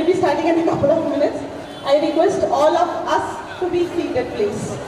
We'll be starting in a couple of minutes. I request all of us to be seated, please.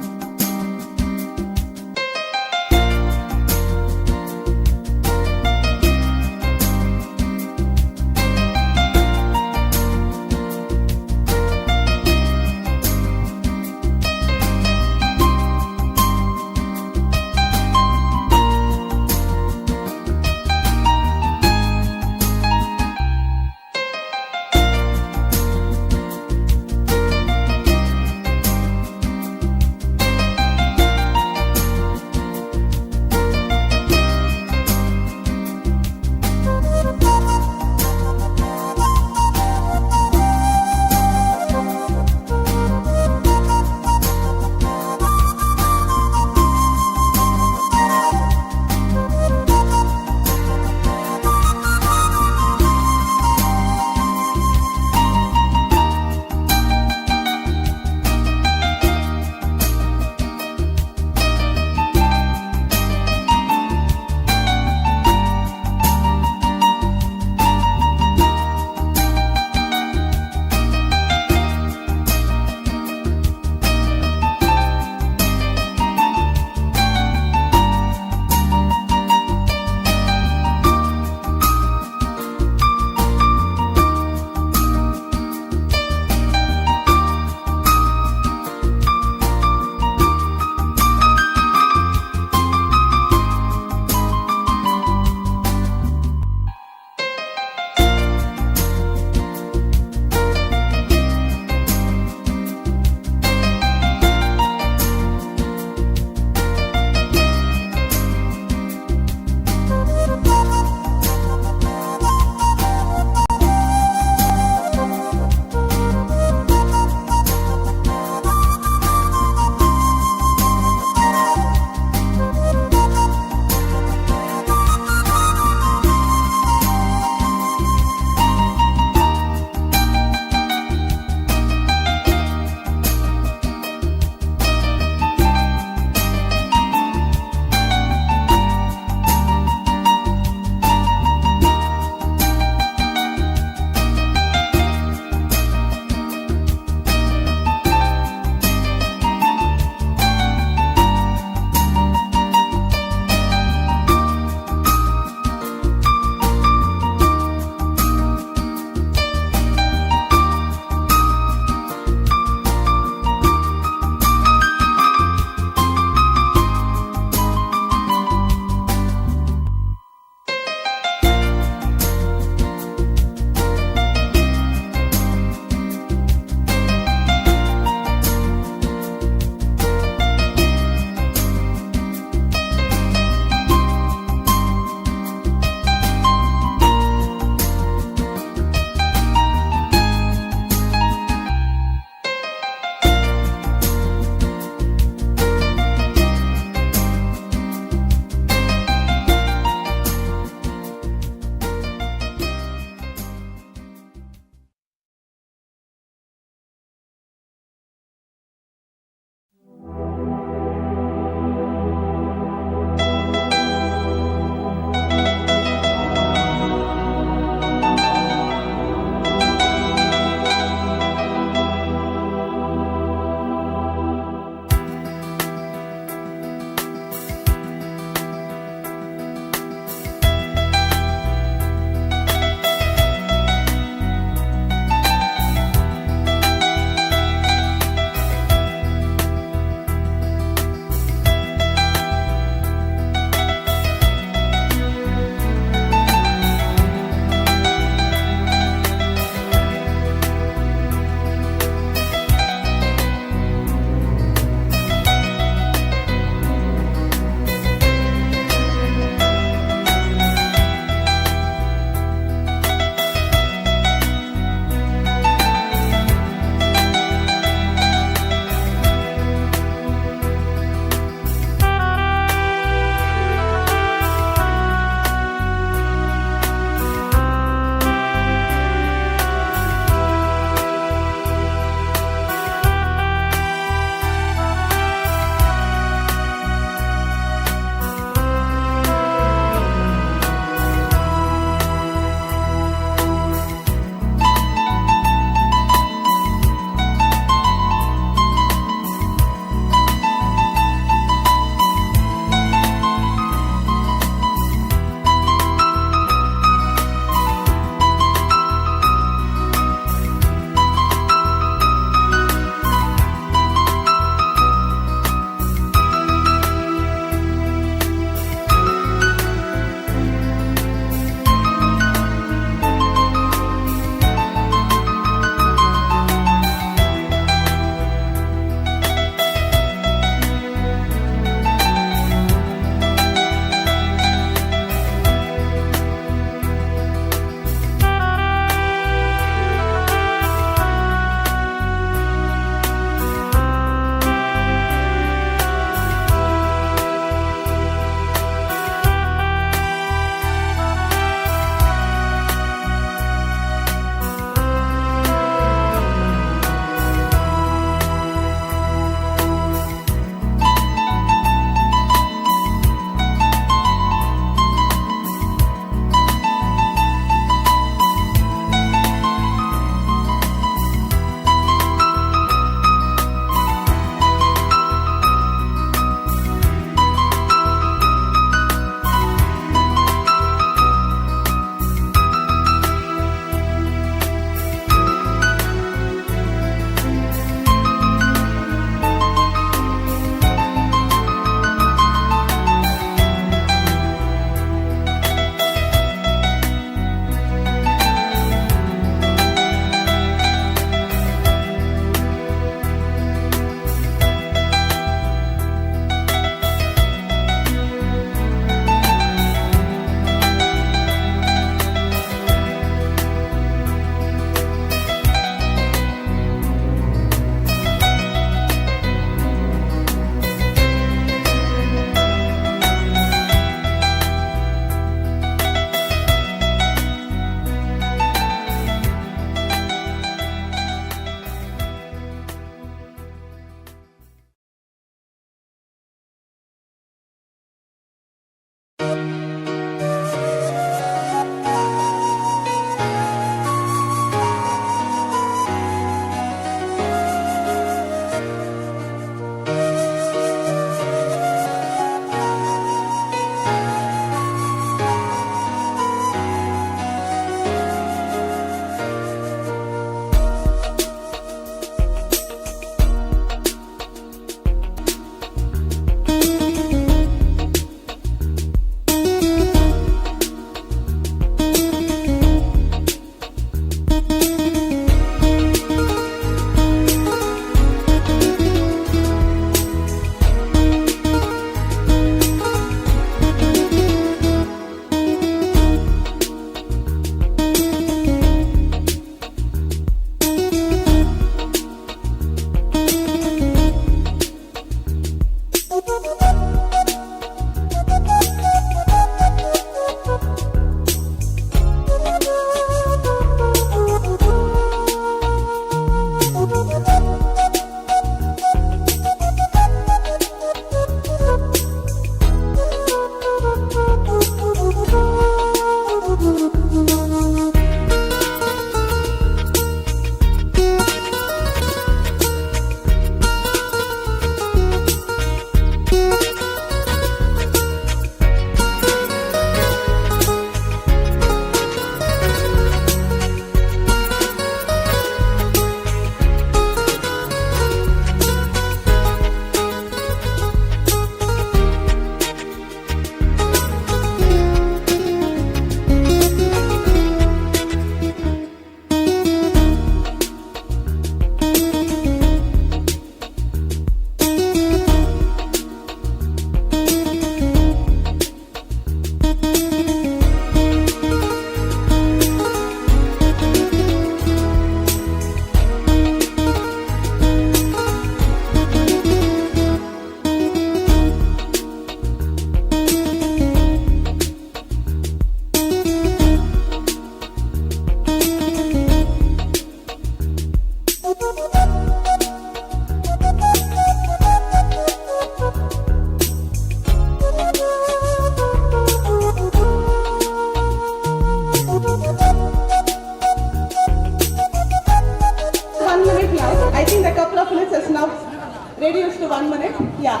Reduce to 1 minute? Yeah.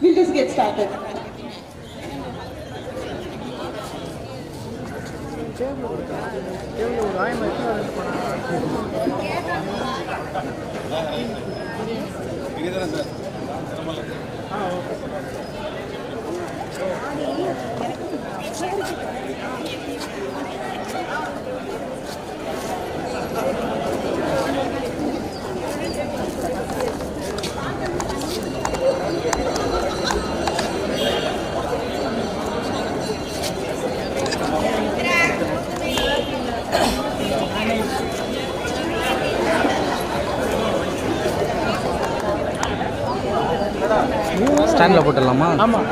We'll just get started. ஸ்டாண்டில் போட்டுடலாமா? ஆமாம்.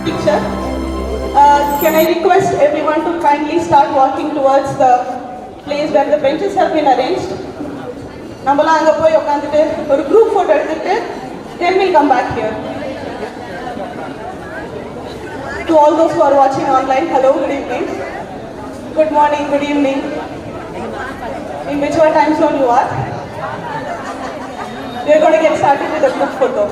Teacher, can I request everyone to kindly start walking towards the place where the benches have been arranged? நம்மலாம் அங்க போய் உட்கார்ந்துட்டு ஒரு group photo எடுத்துட்டு then we'll come back here. To all those who are watching online, hello, good evening. Good morning, good evening. In whichever time zone you are, we are going to get started with the group photo.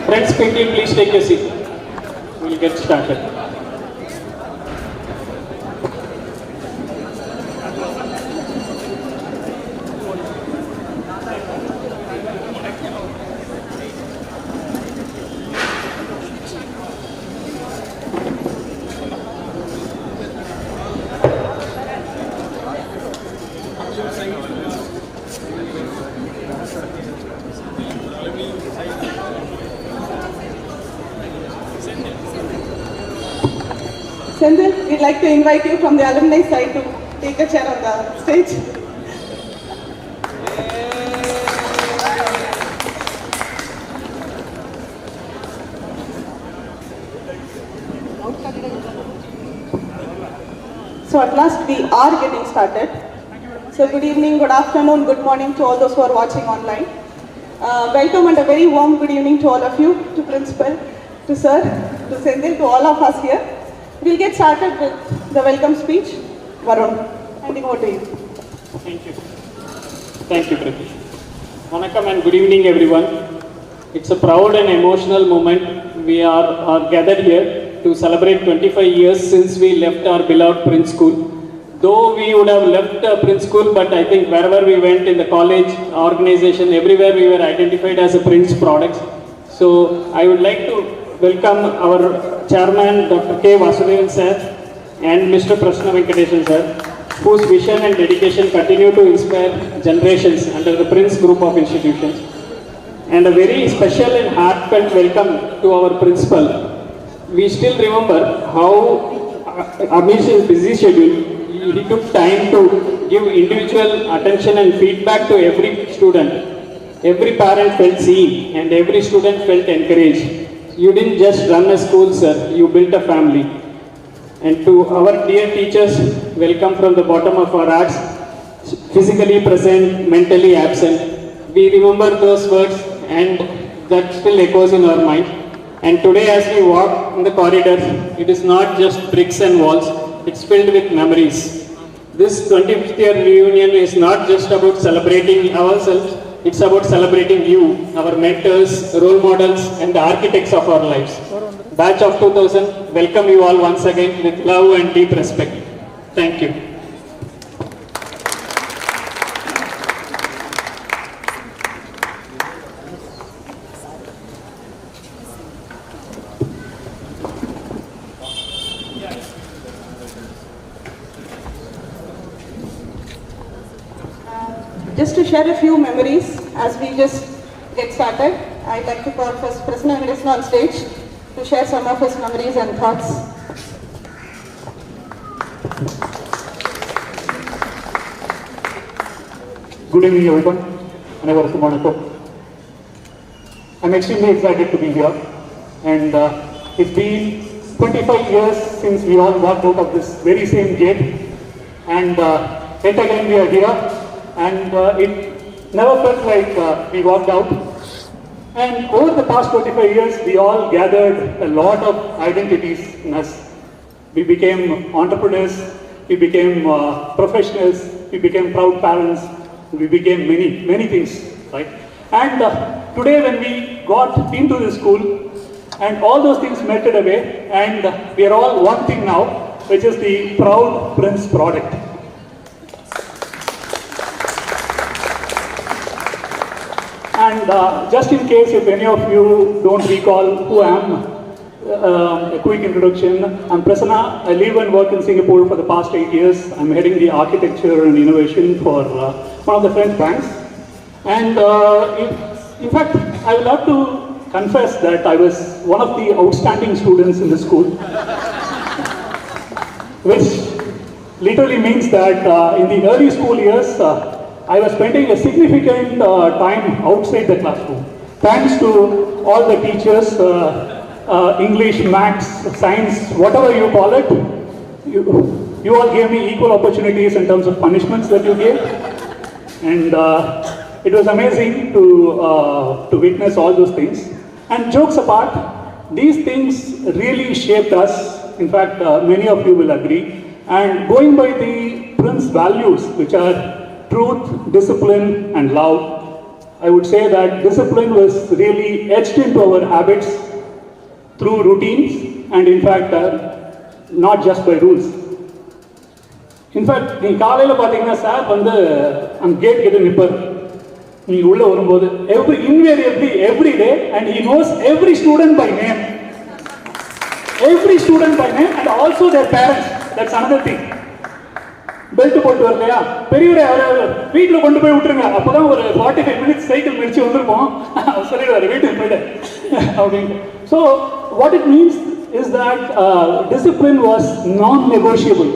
Friends, quickly please take a seat. We will get started. Sendil, we'd like to invite you from the alumni side to take a chair on the stage. So at last we are getting started. So good evening, good afternoon, good morning to all those who are watching online. Welcome and a very warm good evening to all of you, to Principal, to Sir, to Sendil, to all of us here. We'll get started with the welcome speech. Varun, handing over to you. Thank you. Thank you, Priti. Vanakkam and good evening, everyone. It's a proud and emotional moment. We are gathered here to celebrate 25 years since we left our beloved Prince School. Though we would have left Prince School, but I think wherever we went in the college, organization, everywhere we were identified as a Prince product. So I would like to welcome our Chairman Dr. K. Vasudevan sir and Mr. Prasanna Venkateshan sir, whose vision and dedication continue to inspire generations under the Prince Group of institutions. And a very special and heartfelt welcome to our principal. We still remember how amidst his busy schedule, he took time to give individual attention and feedback to every student. Every parent felt seen and every student felt encouraged. You didn't just run a school, sir, you built a family. And to our dear teachers, welcome from the bottom of our hearts, physically present, mentally absent. We remember those words and that still echoes in our mind. And today as we walk in the corridors, it is not just bricks and walls, it's filled with memories. This 25th year reunion is not just about celebrating ourselves, it's about celebrating you, our mentors, role models, and the architects of our lives. Batch of 2000, welcome you all once again with love and deep respect. Thank you. Just to share a few memories as we just get started, I'd like to call first Prasanna Venkateshan on stage to share some of his memories and thoughts. Good evening, everyone. Anavarathum vanakkam. I'm extremely excited to be here, and it's been 25 years since we all walked out of this very same gate, and yet again we are here. And it never felt like we walked out. And over the past 25 years, we all gathered a lot of identities in us. We became entrepreneurs, we became professionals, we became proud parents, we became many things, right? And today when we got into the school, and all those things melted away, and we are all one thing now, which is the proud Prince product. And And just in case if any of you don't recall who I am, a quick introduction. I'm Prasanna. I live and work in Singapore for the past 8 years. I'm heading the architecture and innovation for one of the French banks. And in fact, I would love to confess that I was one of the outstanding students in the school, which literally means that in the early school years, I was spending a significant time outside the classroom. Thanks to all the teachers, English, maths, science, whatever you call it, you all gave me equal opportunities in terms of punishments that you gave. And it was amazing to witness all those things. And jokes apart, these things really shaped us. In fact, many of you will agree. And going by the Prince values, which are truth, discipline, and love, I would say that discipline was really etched into our habits through routines and in fact, not just by rules. In fact, in Kalayila pathina sir and gate kitta nippar. நீ உள்ள வரும்போது invariably every day, and he knows every student by name. Every student by name and also their parents. That's another thing. Belt போட்டு வரலையா பெரியவரை வீட்டில் கொண்டு போய் விட்டுருங்க, அப்போதான் ஒரு 45 minutes சைக்கிள் மிதிச்சு வந்திருப்போம், சொல்லிடுவார் வீட்டுக்கு போயிட்டு அப்படின்ட்டு. So what it means is that discipline was non-negotiable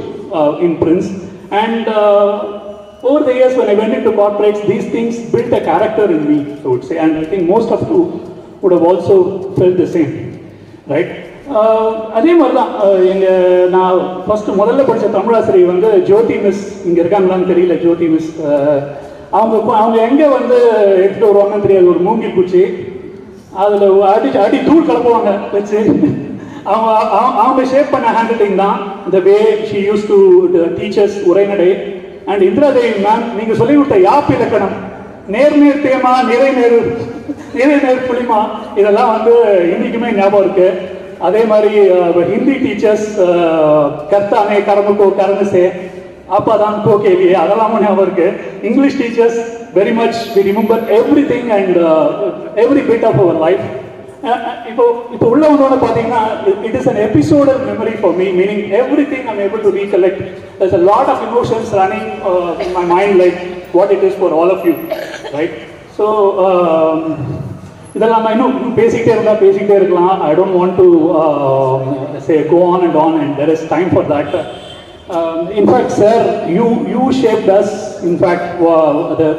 in Prince, and over the years when I went into corporates, these things built a character in me, I would say, and I think most of you would have also felt the same, right? அதே மாதிரி தான் நான் first முதல்ல படித்த தமிழாசிரியர் ஜோதி miss, இங்கே இருக்காங்களான்னு தெரியல, ஜோதி மிஸ். அவங்க எங்கே எடுத்துகிட்டு வருவாங்கன்னு தெரியாது, ஒரு மூங்கில் குச்சி, அதில் அடி தூள் கலப்புவாங்க வச்சு. அவங்க ஷேப் பண்ண ஹேண்ட் ரைட்டிங் தான் இந்த way she use to teachers உரைநடை. அண்ட் இந்திராதேவி மேம், நீங்கள் சொல்லி கொடுத்த யாப் இலக்கணம், நேர் தேமா, நிறை நேர் புளிமா, இதெல்லாம் இன்றைக்குமே ஞாபகம் இருக்கு. அதே மாதிரி ஹிந்தி டீச்சர்ஸ் கர்த்தானே கரமுக்கோ கரணுசே ஆப்பாதான் கோ கேலியே, அதெல்லாம் ஞாபகம் இருக்கு. English teachers very much we remember everything and every bit of our life. இப்போ உள்ள வந்தோன்னு பார்த்தீங்கன்னா it is an episodic memory for me, meaning everything I'm able to recollect. there's a lot of emotions running in my mind like what it is for all of you, right? So இதெல்லாம் நான் இன்னும் பேசிக்கிட்டே இருக்கலாம். I don't want to say go on and there is time for that. In fact, sir, you shaped us. In fact, the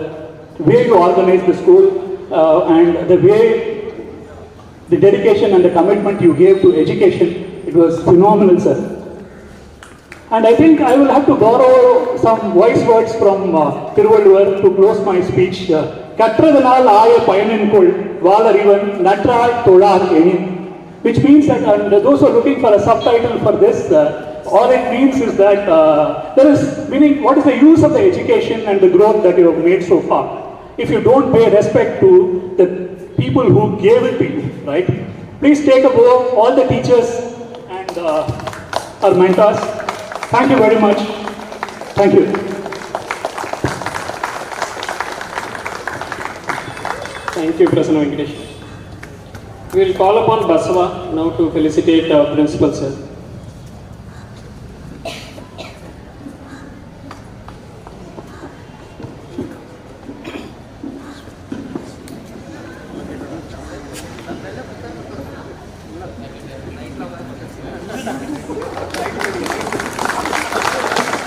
way you organized the school and the way the dedication and the commitment you gave to education, it was phenomenal, sir. And I think I will have to borrow some wise words from Thiruvalluvar to close my speech. கற்றதனால் ஆய பயனின்கொள் வாளறிவன் நற்றாய் தொழார் எனின், which means that those who are looking for a subtitle for this, all it means is that there is meaning, what is the use of the education and the growth that you have made so far if you don't pay respect to the people who gave it to you, right? Please take a bow, all the teachers and our mentors. Thank you very much. Thank you. Thank you, Prasanna Venkatesh. We will call upon Basava now to felicitate our principal, sir.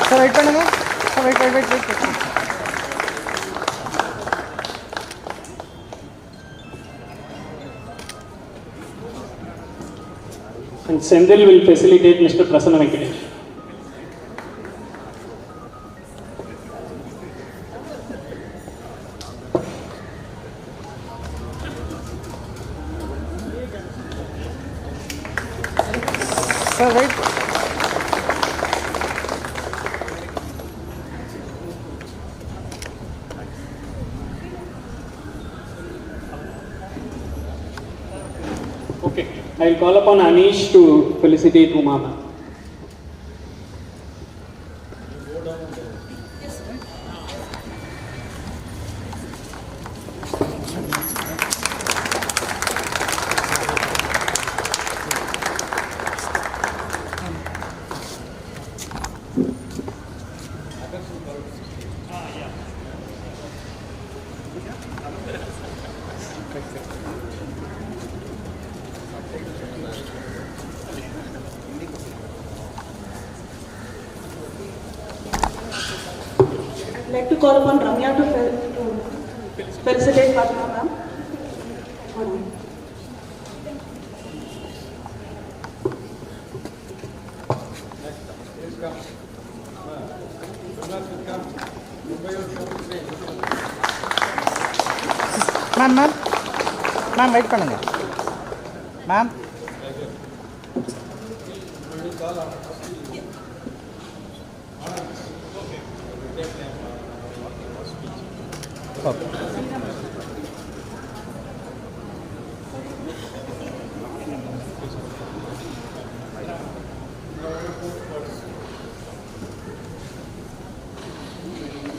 Sir, wait பண்ணுங்க. Wait. And Sendil will facilitate Mr. Prasanna Venkatesh. Sir, wait. Okay, I will call upon Anish to felicitate Umama. I'd like to call upon Ramya to felicitate Padma ma'am. Ma'am wait பண்ணுங்க ma'am.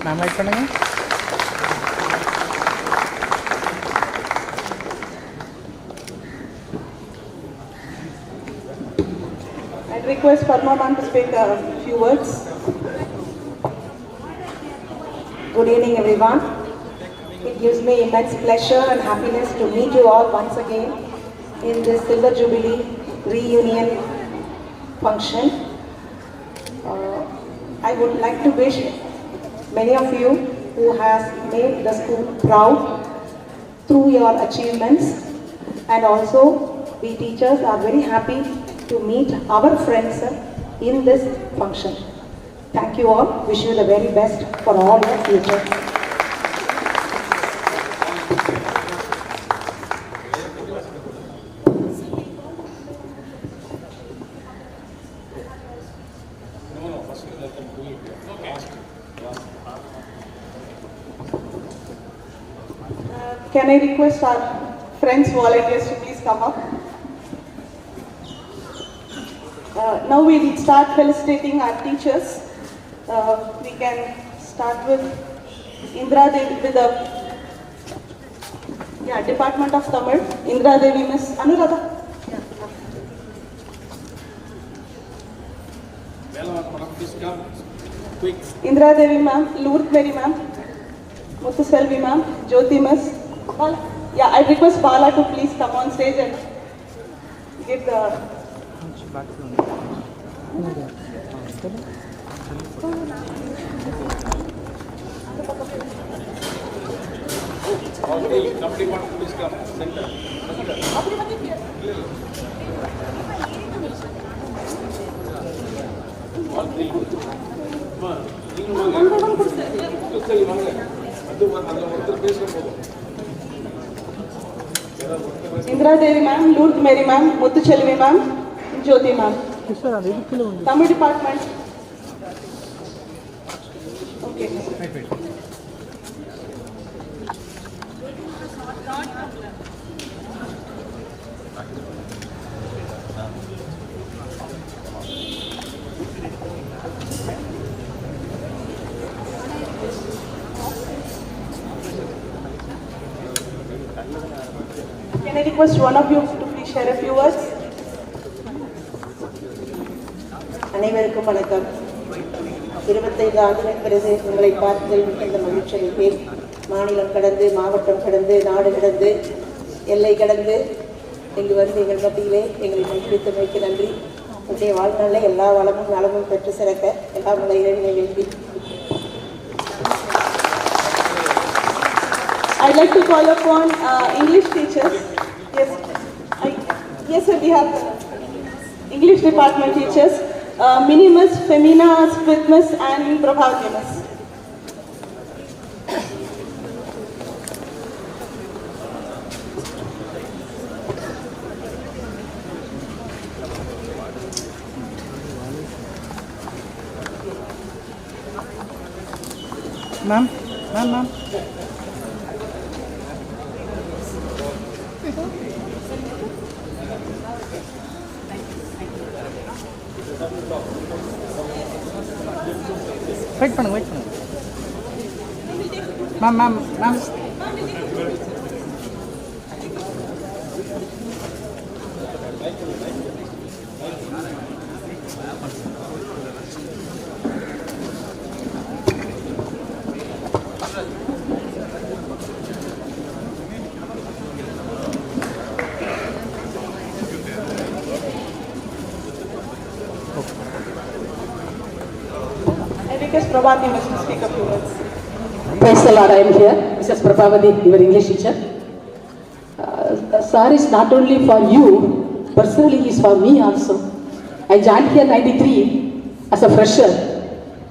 Ma'am wait பண்ணுங்க. I'd request Padma ma'am to speak a few words. Good evening, everyone. It gives me immense pleasure and happiness to meet you all once again in this Silver Jubilee reunion function. I would like to wish many of you who has made the school proud through your achievements, and also we teachers are very happy to meet our friends in this function. Thank you all. Wish you the very best for all your future. Can I request our friends volunteers to please come up? Now we will start felicitating our teachers. We can start with Indra Devi with the Department of Tamil. Indra Devi, Miss Anuradha. Indra Devi ma'am, Lourdes Mary ma'am, Muthu Selvi ma'am, Jyoti Miss. Bala. Yeah, I request Bala to please come on stage and give the. Indra Devi ma'am, Lourdes Mary ma'am, Muthu Selvi ma'am, Jyoti ma'am. Tamil department. Okay. Wait. Can I request one of you to please share a few words? அனைவருக்கும் வணக்கம். 25 ஆண்டுகள் பிறகு உங்களை பார்த்ததில் மிகுந்த மகிழ்ச்சி அடைந்தேன். மாநிலம் கடந்து, மாவட்டம் கடந்து, நாடு கடந்து, எல்லை கடந்து இங்கு வந்து எங்கள் மத்தியிலே எங்களை மகிழ்வித்தமைக்கு நன்றி. உங்களுடைய வாழ்நாளில் எல்லா வளமும் நலமும் பெற்று சிறக்க எல்லா முறையிலும் வேண்டி. I'd like to call upon English teachers. Yes, sir, we have English department teachers, Minimus, Femina, Spritmus, and Prabhavatimus. Ma'am. Wait பண்ணுங்க ma'am. Mrs. Prabhati must speak a few words. Praise the Lord, I am here. Mrs. Prabhavati, your English teacher. Sir is not only for you, personally he is for me also. I joined here 93 as a fresher,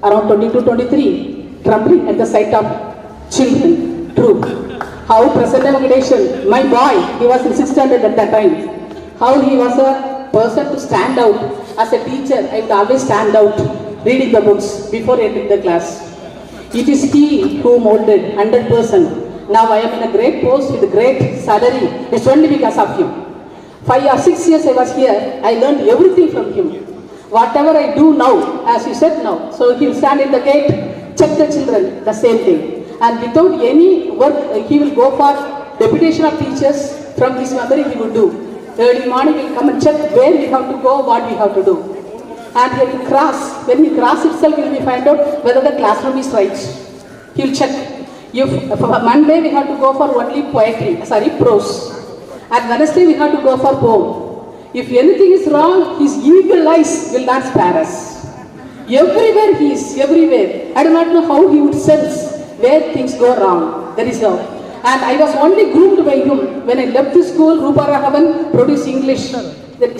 around 22-23, trembling at the sight of children. True. How Prasanna Venkateshan, my boy, he was in 6th standard at that time. How he was a person to stand out. As a teacher, I would always stand out reading the books before entering the class. It is he who molded 100%. Now I am in a great post with a great salary. It's only because of him. 5 or 6 years I was here, I learned everything from him. Whatever I do now, as you said now, so he will stand in the gate, check the children, the same thing. And without any work, he will go for deputation of teachers. From his memory he would do. Early morning he will come and check where we have to go, what we have to do. And he will cross. When he cross itself, he will find out whether the classroom is right. He will check. If for Monday we have to go for only prose. And Wednesday we have to go for poem. If anything is wrong, his eagle eyes will not spare us. Everywhere he is, everywhere. I do not know how he would sense where things go wrong. That is how. And I was only groomed by him. When I left the school, Rupa Raghavan produced English.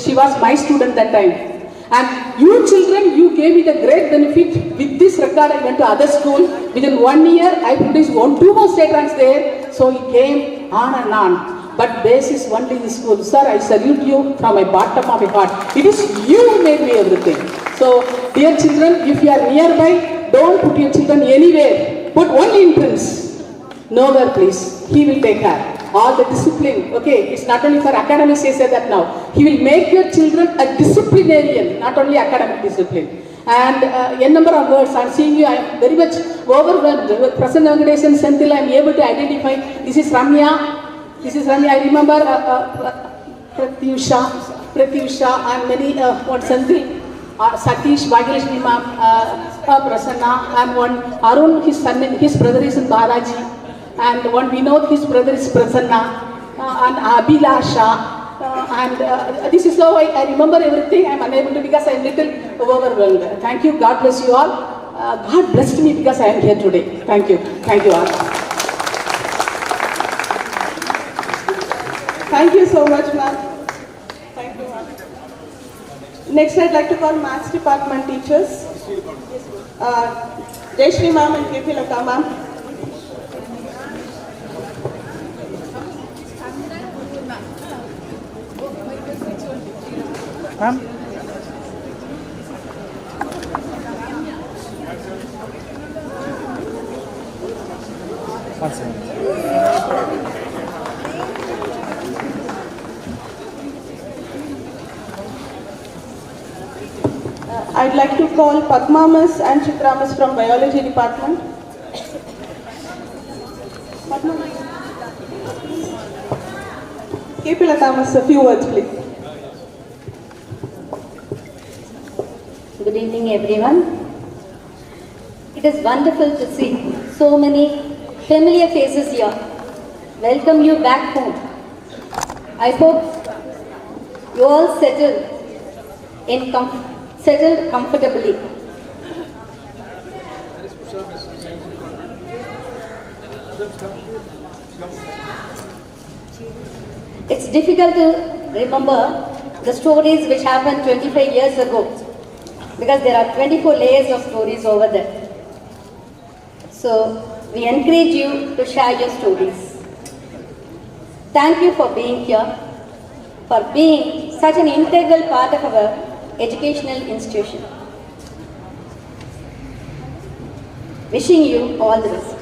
She was my student that time. And you children, you gave me the great benefit. With this record, I went to other school. Within 1 year, I produced 2 more state ranks there. So it came on and on. But base is only the school. Sir, I salute you from my bottom of my heart. It is you who made me everything. So, dear children, if you are nearby, don't put your children anywhere. Put only in Prince. Nowhere, please. He will take care. All the discipline, okay, it's not only for academics, I say that now. He will make your children a disciplinarian, not only academic discipline. And a number of words, I'm seeing you, I am very much overwhelmed. With Prasanna Venkateshan Senthil, I am able to identify, this is Ramya, I remember Pratyusha, and many, Senthil, Satish, Bhagyalakshmi ma'am, Prasanna, and one, Arun, his brother is in Balaji. And one Vinod, his brother is Prasanna, and Abhilasha, and this is how I remember everything. I am unable to because I am little overwhelmed. Thank you. God bless you all. God blessed me because I am here today. Thank you. Thank you all. Thank you so much, ma'am. Thank you, ma'am. Next, I'd like to call Maths Department teachers. Jayashri ma'am and KP Lata ma'am. Ma'am. One second. I'd like to call Padma Miss and Chitra Miss from Biology Department. Padma Miss. KP Lata Miss, a few words, please. Good evening, everyone. It is wonderful to see so many familiar faces here. Welcome you back home. I hope you all settled comfortably. It's difficult to remember the stories which happened 25 years ago, because there are 24 layers of stories over there. So, we encourage you to share your stories. Thank you for being here, for being such an integral part of our educational institution. Wishing you all the best.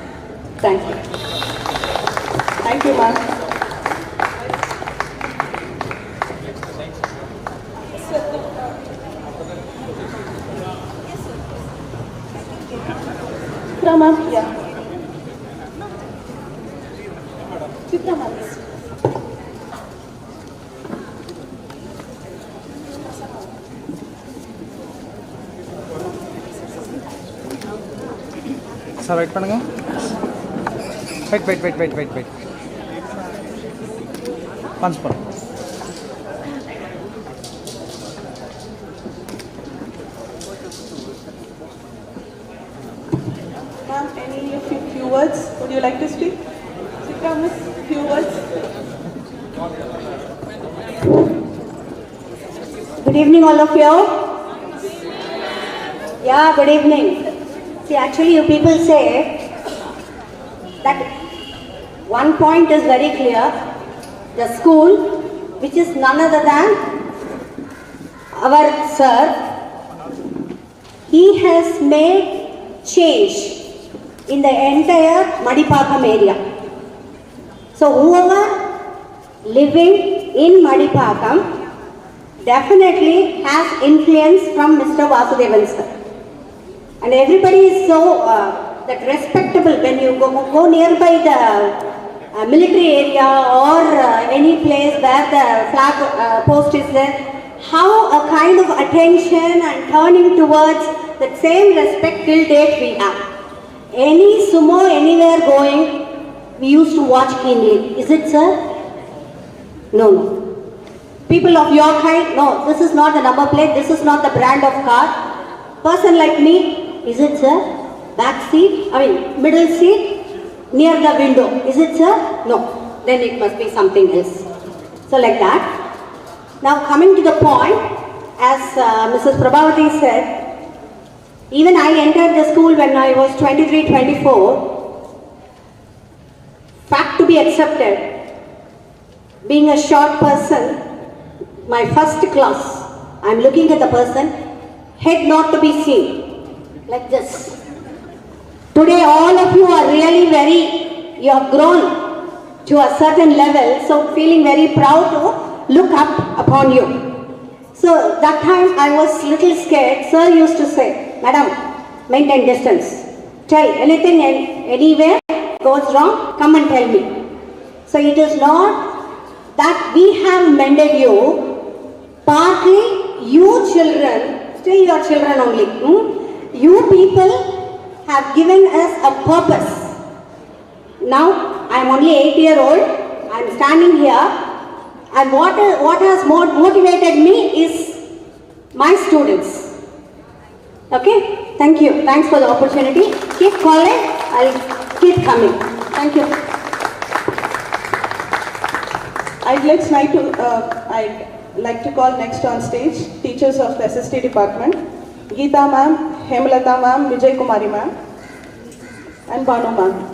Thank you. Thank you, ma'am. Chitra ma'am, yeah. Chitra ma'am. Sir, wait பண்ணுங்க. Wait. Punch பண்ணுங்க. you like to speak? Sika, miss, few words. Good evening, all of you. Yeah, good evening. See, actually, you people say that one point is very clear. The school, which is none other than our sir, he has made change in the entire Madipakam area. So whoever living in Madipakam definitely has influence from Mr. Vasudevan sir. And everybody is so that respectable when you go nearby the military area or any place where the flag post is there, how a kind of attention and turning towards that same respect till date we have. Any sumo anywhere going, we used to watch keenly. Is it, sir? No, no. People of your kind, no, this is not the number plate, this is not the brand of car. Person like me, is it, sir? Back seat, middle seat, near the window. Is it, sir? No. Then it must be something else. So like that. Now coming to the point, as Mrs. Prabhavati said, even I entered the school when I was 23, 24. Fact to be accepted, being a short person, my first class, I'm looking at the person, head not to be seen, like this. Today all of you are really you have grown to a certain level, so feeling very proud to look up upon you. So that time I was little scared. Sir used to say, Madam, maintain distance. Tell anything anywhere goes wrong, come and tell me. So it is not that we have mended you, partly you children, still your children only, you people have given us a purpose. Now I am only 8-year-old, I am standing here, and what has motivated me is my students. Okay, thank you. Thanks for the opportunity. Keep calling, I'll keep coming. Thank you. I'd like to call next on stage teachers of the SST department, Geeta ma'am, Hemalata ma'am, Vijay Kumari ma'am, and Banu ma'am.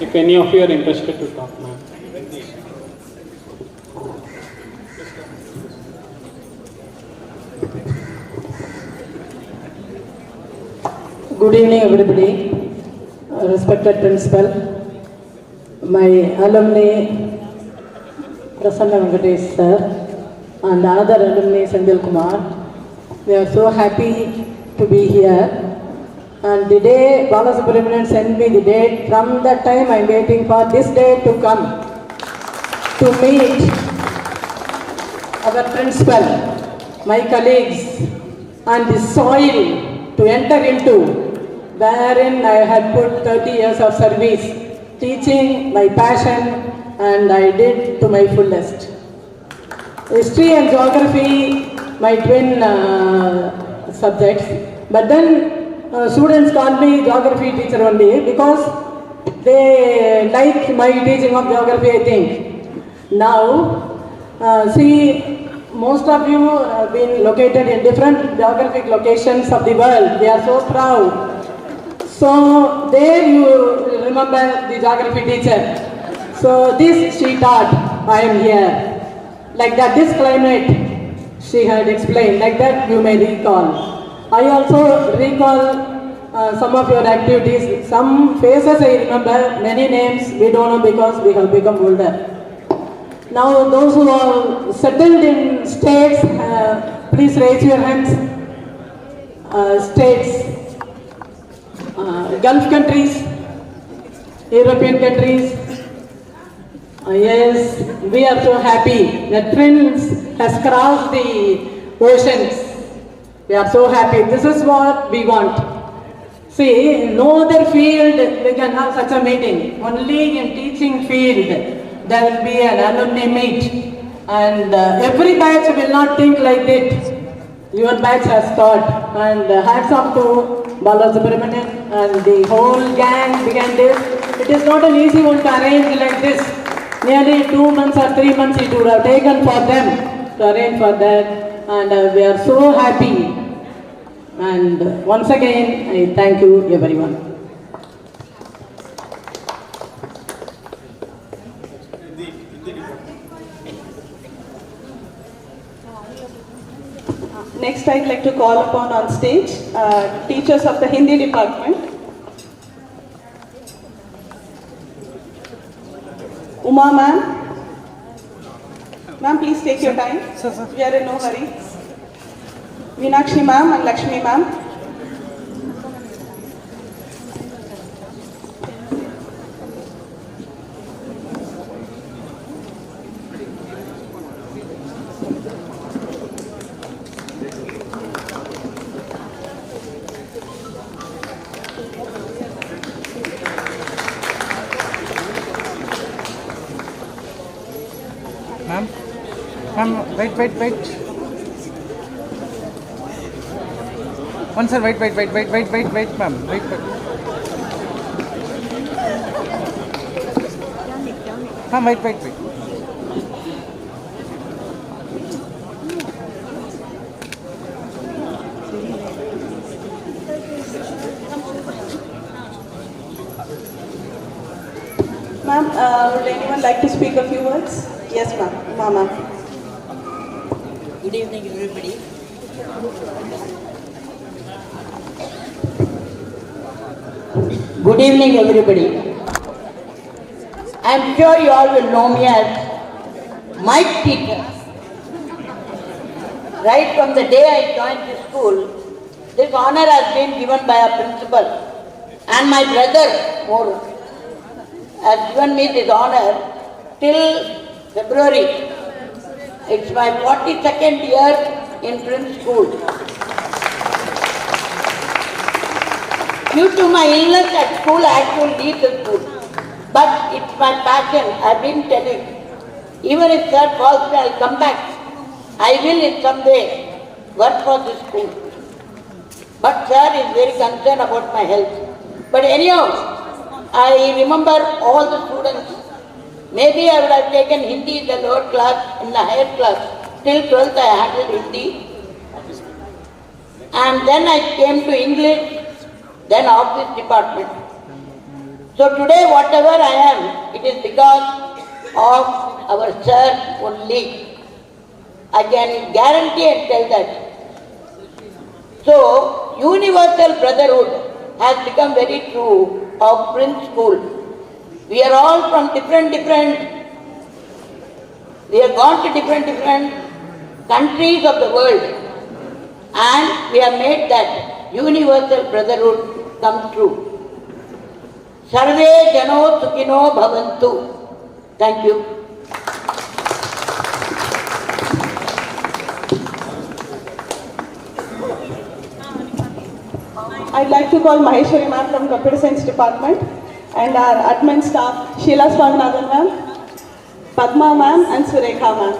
If any of you are interested to talk, ma'am. Good evening, everybody. Respected principal, my alumni, Prasanna Venkatesh sir, and another alumni, Sandil Kumar. We are so happy to be here. And the day Balasubramanian sent me the date, from that time I am waiting for this day to come to meet our principal, my colleagues, and the soil to enter into, wherein I had put 30 years of service, teaching my passion, and I did to my fullest. History and geography, my twin subjects, but then students call me geography teacher only because they like my teaching of geography, I think. Now, see, most of you have been located in different geographic locations of the world. We are so proud. So, there you remember the geography teacher. So, this she taught, I am here. Like that, this climate, she had explained. Like that, you may recall. I also recall some of your activities. Some faces I remember, many names we don't know because we have become older. Now those who are settled in states, please raise your hands. States, Gulf countries, European countries. Yes, we are so happy that Prince has crossed the oceans. We are so happy. This is what we want. See, no other field we can have such a meeting. Only in teaching field there will be an alumni meet. And every batch will not think like that. Your batch has thought. And hats off to Balasubramanian and the whole gang began this. It is not an easy one to arrange like this. Nearly 2 months or 3 months it would have taken for them to arrange for that. And we are so happy. And once again, I thank you everyone. Next, I'd like to call upon on stage teachers of the Hindi department. Uma ma'am. Ma'am, please take your time. We are in no hurry. Meenakshi ma'am and Lakshmi ma'am. Ma'am, wait. One sir, wait, ma'am. Wait. Ma'am, wait. Ma'am, would anyone like to speak a few words? Yes, ma'am. Mama. Good evening, everybody. Good evening, everybody. I am sure you all will know me as my teacher. Right from the day I joined this school, this honor has been given by our principal, and my brother, more, has given me this honor till February. It's my 42nd year in Prince School. Due to my illness at school, I had to leave the school. But it's my passion, I've been telling. Even if sir calls me, I'll come back. I will in some way work for this school. But sir is very concerned about my health. But anyhow, I remember all the students. Maybe I would have taken Hindi in the lower class, in the higher class. Till 12th I handled Hindi. And then I came to English, then office department. So today whatever I am, it is because of our sir only. I can guarantee and tell that. So, universal brotherhood has become very true of Prince School. We are all from different, we have gone to different countries of the world, and we have made that universal brotherhood come true. Sarve Jano Sukhino Bhavantu. Thank you. I'd like to call Maheshwari ma'am from Computer Science Department and our admin staff, Sheila Swaminathan ma'am, Padma ma'am and Surekha ma'am.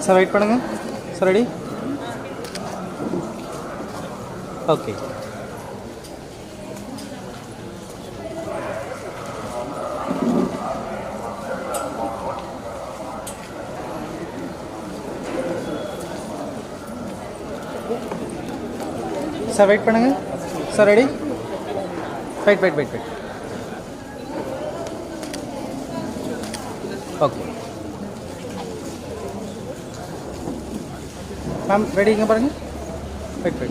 Sir wait பண்ணுங்க sir. Ready? Okay. Sir wait பண்ணுங்க sir. Ready? Wait. Okay ma'am ready? இங்கே பாருங்க. Wait.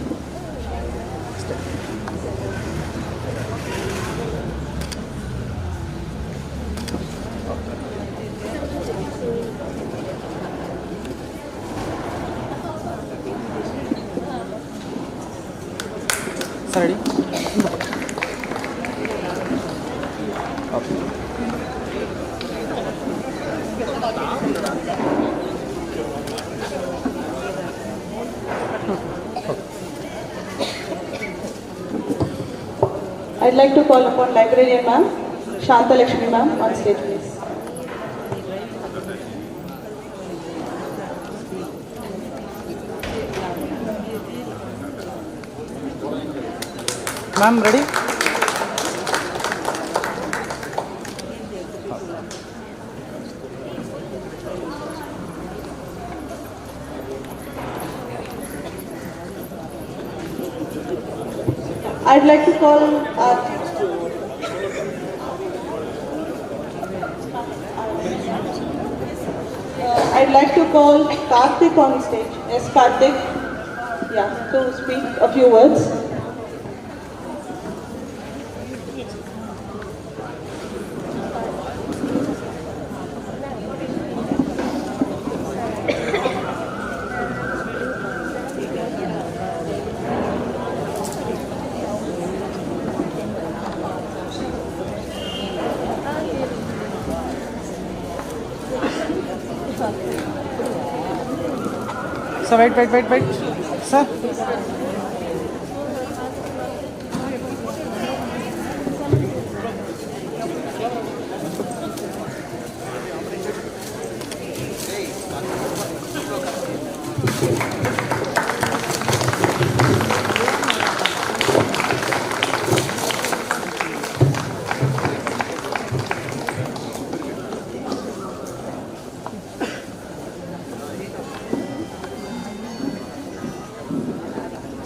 Sir ready? Okay. I'd like to call upon librarian ma'am, Shanta Lakshmi ma'am on stage please. Ma'am, ready? I'd like to call Karthik on stage. Yes, Karthik. Yeah, to speak a few words. Sir, wait. Sir.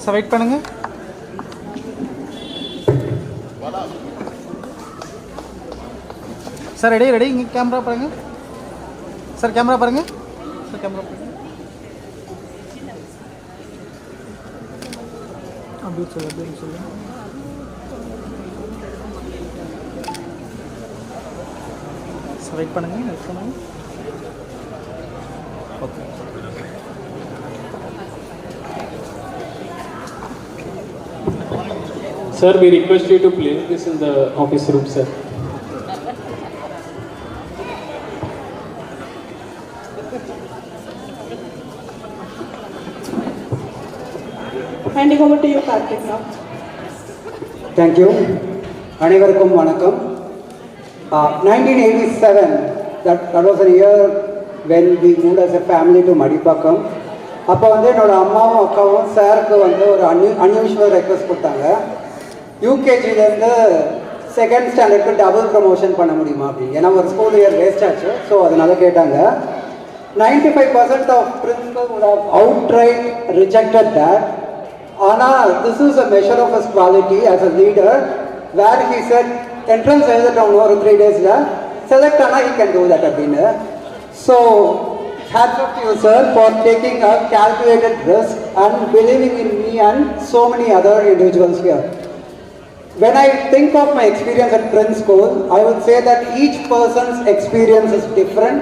Sir wait பண்ணுங்க. Sir ready இங்கே camera பாருங்க. Sir camera பாருங்க. அப்படி சொல்லு. Sir wait பண்ணுங்க. Okay. Sir, we request you to place this in the office room, sir. Handing over to you, Karthik, now. Thank you. அனைவருக்கும் வணக்கம். 1987, that was a year when we moved as a family to Madipakam. அப்போ வந்து என்னோட அம்மாவும் அக்காவும் சாருக்கு வந்து ஒரு அன்யூஷுவல் ரெக்வஸ்ட் கொடுத்தாங்க. யூகேஜிலேருந்து செகண்ட் ஸ்டாண்டர்டுக்கு டபுள் ப்ரமோஷன் பண்ண முடியுமா அப்படின்னு. ஏன்னா ஒரு ஸ்கூல் இயர் வேஸ்ட் ஆச்சு. ஸோ அதனால கேட்டாங்க. 95% of principal would have outright rejected that. ஆனால் this is a measure of his quality as a leader, where he said entrance எழுதிட்டோம் ஒரு 3 daysல செலக்ட் ஆனால் he can do that அப்படின்னு. So hats off to you, sir, for taking a calculated risk and believing in me and so many other individuals here. When I think of my experience at Prince School, I would say that each person's experience is different.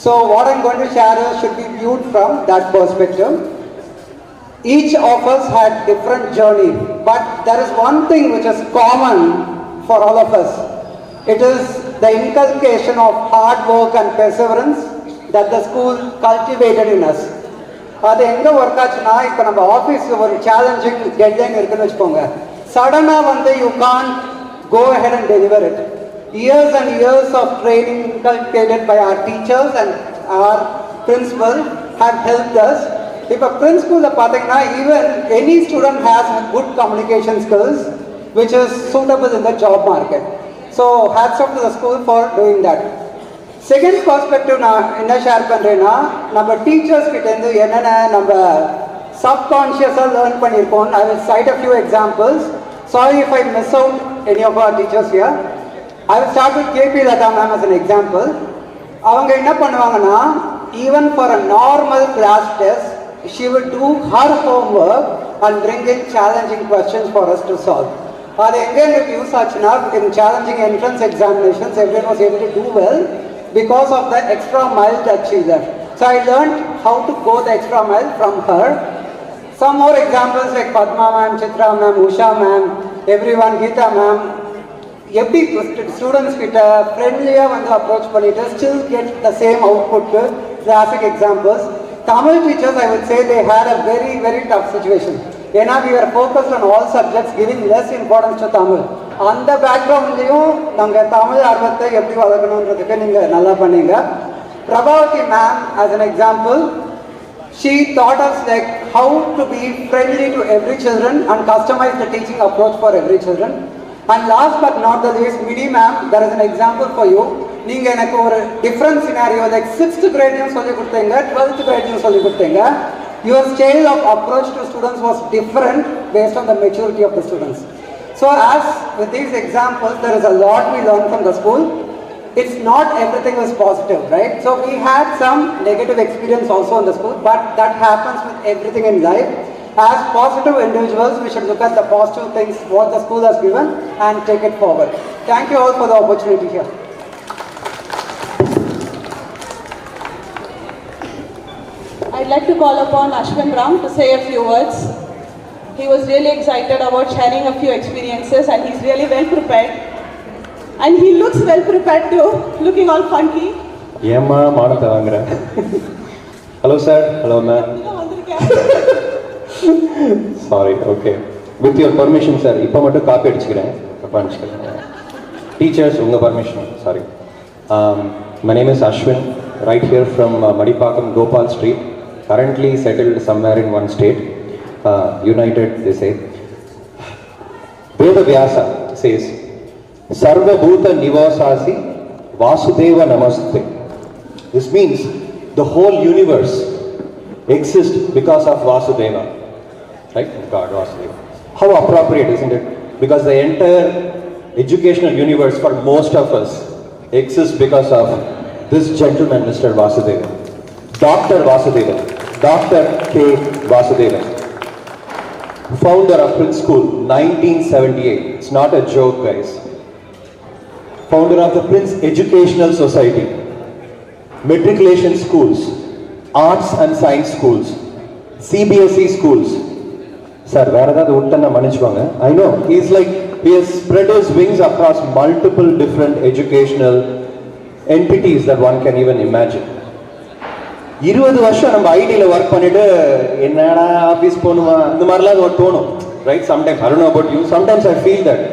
So what I'm going to share should be viewed from that perspective. Each of us had different journey, but there is one thing which is common for all of us. It is the inculcation of hard work and perseverance that the school cultivated in us. அது எங்கே work ஆச்சுன்னா, இப்போ நம்ம ஆஃபீஸில் ஒரு challenging deadline இருக்குன்னு வச்சுக்கோங்க. சடனாக வந்து you can't go ahead and deliver it. Years and years of training inculcated by our teachers and our principal have helped us. If a Prince School even any student has good communication skills, which is suitable in the job market. So hats off to the school for doing that. Second perspective na enna share pandrena, number teachers kittendu enna number subconscious learn pannirkom. I will cite a few examples. Sorry if I miss out any of our teachers here. I will start with KP Lata ma'am as an example. Avanga enna பண்ணுவாங்கன்னா, even for a normal class test, she would do her homework and bring in challenging questions for us to solve. அது எங்க எனக்கு use ஆச்சுன்னா, in challenging entrance examinations, everyone was able to do well because of the extra mile that she left. So I learned how to go the extra mile from her. Some more examples like Padma ma'am, Chitra ma'am, Usha ma'am, everyone, Geeta ma'am. எப்படி students கிட்ட ஃப்ரெண்ட்லியாக வந்து approach பண்ணிட்டு still get the same output. Classic examples. Tamil teachers, I would say they had a very, very tough situation. ஏன்னா we were focused on all subjects, giving less importance to Tamil. அந்த பேக்ரவுண்ட்லையும் நாங்கள் தமிழ் ஆர்வத்தை எப்படி வளர்க்கணுன்றதுக்கு நீங்கள் நல்லா பண்ணீங்க. Prabhavati ma'am as an example, she taught us like how to be friendly to every children and customize the teaching approach for every children. And last but not the least, Midi ma'am, there is an example for you. நீங்க எனக்கு ஒரு different scenario like 6th grade சொல்லி கொடுத்தீங்க, 12th grade சொல்லி கொடுத்தீங்க. Your style of approach to students was different based on the maturity of the students. So as with these examples, there is a lot we learned from the school. It's not everything was positive, right? So we had some negative experience also in the school, but that happens with everything in life. As positive individuals, we should look at the positive things what the school has given and take it forward. Thank you all for the opportunity here. I'd like to call upon Ashwin Ram to say a few words. He was really excited about sharing a few experiences and he's really well prepared. And he looks well prepared too, looking all funky. Yemma maanatha vaangura. Hello sir, hello ma'am. Sorry, okay. With your permission sir, ipo mattum copy adichikren. Appa adichikren. Teachers, unga permission. Sorry. My name is Ashwin, right here from Madipakam, Gopal Street. Currently settled somewhere in one state. United, they say. Veda Vyasa says, Sarva Bhuta Nivasasi Vasudeva Namaste. This means the whole universe exists because of Vasudeva. Right? God, Vasudeva. How appropriate, isn't it? Because the entire educational universe for most of us exists because of this gentleman, Mr. Vasudeva. Dr. Vasudeva. Dr. K. Vasudeva. Founder of Prince School, 1978. It's not a joke, guys. Founder of the Prince Educational Society. Matriculation schools. Arts and science schools. CBSE schools. Sir, where are the I know. He has spread his wings across multiple different educational entities that one can even imagine. 20 வருஷம் நம்ம ஐடியில் work பண்ணிட்டு என்னடா office போகணுமா இந்த மாதிரிலாம் ஒரு தோணும், right? Sometimes I don't know about you, sometimes I feel that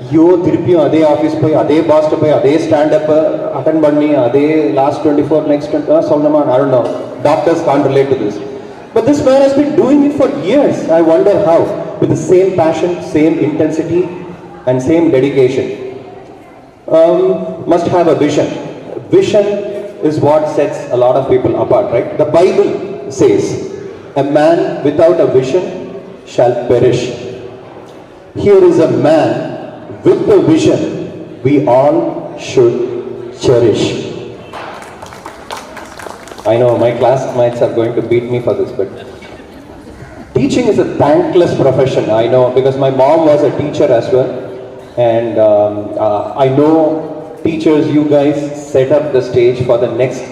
ஐயோ திருப்பியும் அதே ஆஃபீஸ் போய் அதே பாஸ்ட்டை போய் அதே ஸ்டாண்டப்பை அட்டன் பண்ணி அதே லாஸ்ட் 24 நெக்ஸ்ட் சொல்லணுமா? I don't know. Doctors can't relate to this. But this man has been doing it for years. I wonder how. With the same passion, same intensity, and same dedication. Must have a vision. Vision is what sets a lot of people apart, right? The Bible says, a man without a vision shall perish. Here is a man with a vision we all should cherish. I know my classmates are going to beat me for this, but teaching is a thankless profession. I know because my mom was a teacher as well, and I know teachers, you guys set up the stage for the next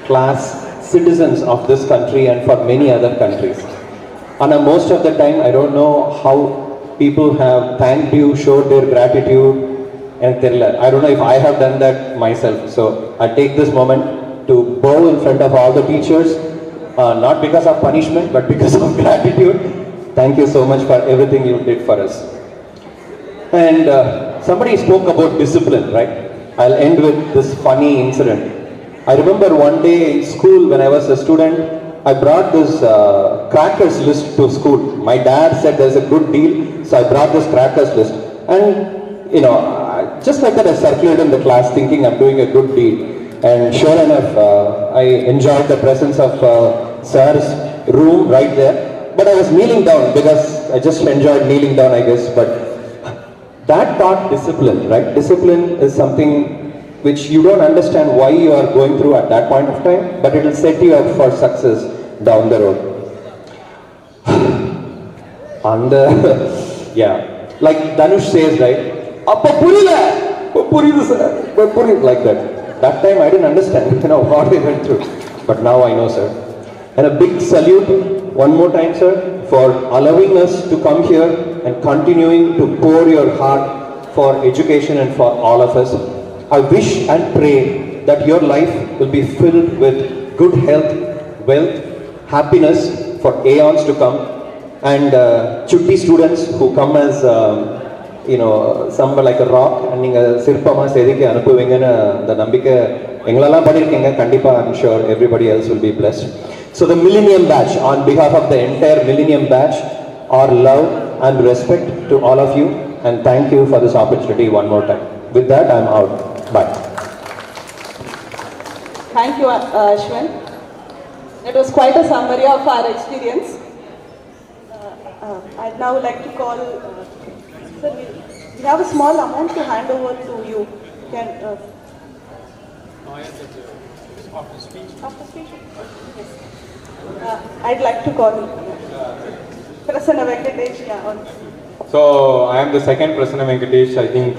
class citizens of this country and for many other countries. And most of the time, I don't know how people have thanked you, showed their gratitude, and I don't know if I have done that myself. So I take this moment to bow in front of all the teachers, not because of punishment, but because of gratitude. Thank you so much for everything you did for us. And somebody spoke about discipline, right? I'll end with this funny incident. I remember one day in school when I was a student, I brought this crackers list to school. My dad said there's a good deal, so I brought this crackers list. And, you know, just like that I circulated in the class thinking I'm doing a good deed. And sure enough, I enjoyed the presence of sir's room right there. But I was kneeling down because I just enjoyed kneeling down, I guess. But that taught discipline, right? Discipline is something which you don't understand why you are going through at that point of time, but it will set you up for success down the road. And yeah, like Dhanush says, right? Appa purila, sir, like that. That time I didn't understand, what we went through. But now I know, sir. And a big salute one more time, sir, for allowing us to come here and continuing to pour your heart for education and for all of us. I wish and pray that your life will be filled with good health, wealth, happiness for aeons to come. And Chutti students who come as somewhere like a rock and neenga sirpama sedike anupuvingana the nambika engalala padirkeenga kandipa I'm sure everybody else will be blessed. So the Millennium Batch, on behalf of the entire Millennium Batch, our love and respect to all of you, and thank you for this opportunity one more time. With that, I'm out. Bye. Thank you, Ashwin. It was quite a summary of our experience. I'd now like to call, sir, we have a small amount to hand over to you. Can, after speech? Yes. I'd like to call Prasanna Venkatesh. So, I am the second Prasanna Venkatesh, I think.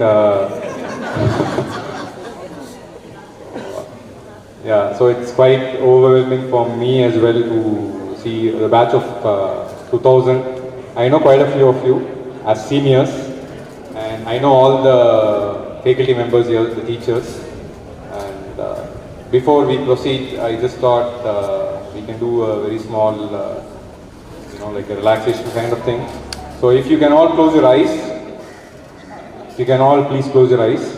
Yeah, so it's quite overwhelming for me as well to see the batch of 2000. I know quite a few of you as seniors, and I know all the faculty members here, the teachers. And before we proceed, I just thought we can do a very small, like a relaxation kind of thing. So if you can all close your eyes, if you can all please close your eyes.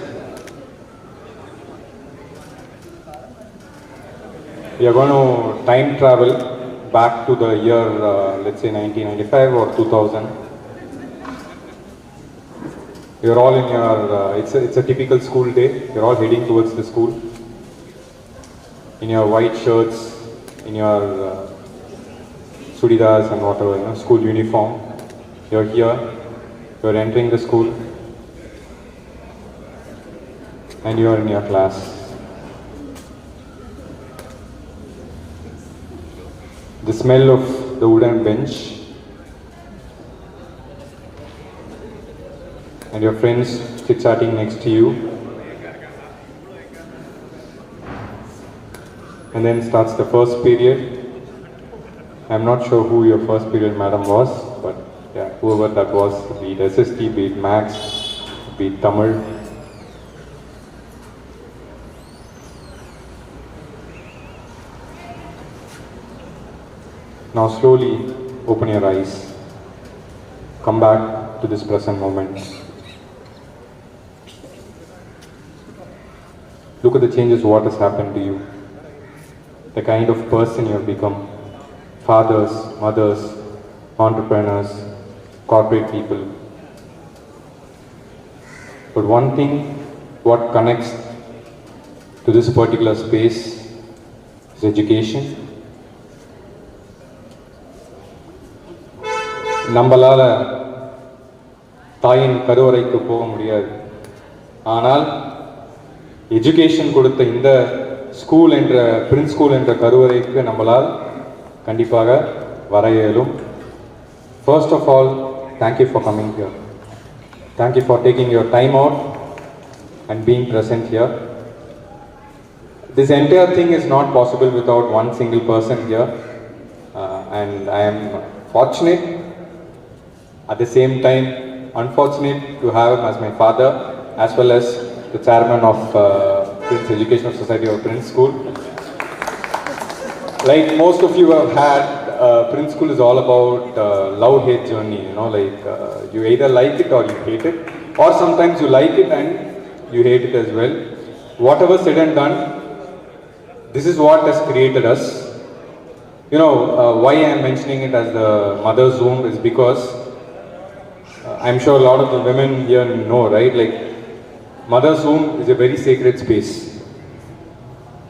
We are going to time travel back to the year, let's say 1995 or 2000. You're all in your, it's a typical school day. You're all heading towards the school. In your white shirts, in your sudidars and whatever, school uniform. You're here, you're entering the school, and you're in your class. The smell of the wooden bench, and your friends chit-chatting next to you. And then starts the first period. I'm not sure who your first period madam was, but yeah, whoever that was, be it SST, be it Max, be it Tamil. Now slowly open your eyes. Come back to this present moment. Look at the changes what has happened to you. The kind of person you have become. Fathers, mothers, entrepreneurs, corporate people. But one thing what connects to this particular space is education. நம்மளால தாயின் கருவறைக்கு போக முடியாது. ஆனால் education கொடுத்த இந்த school என்ற Prince school என்ற கருவறைக்கு நம்மளால் கண்டிப்பாக வர இயலும். First of all, thank you for coming here. Thank you for taking your time out and being present here. This entire thing is not possible without one single person here. And I am fortunate, at the same time unfortunate to have him as my father, as well as the chairman of Prince Educational Society of Prince School. Like most of you have had, Prince School is all about love-hate journey, you either like it or you hate it, or sometimes you like it and you hate it as well. Whatever said and done, this is what has created us. You know, why I am mentioning it as the mother's womb is because I'm sure a lot of the women here know, right? Like, mother's womb is a very sacred space.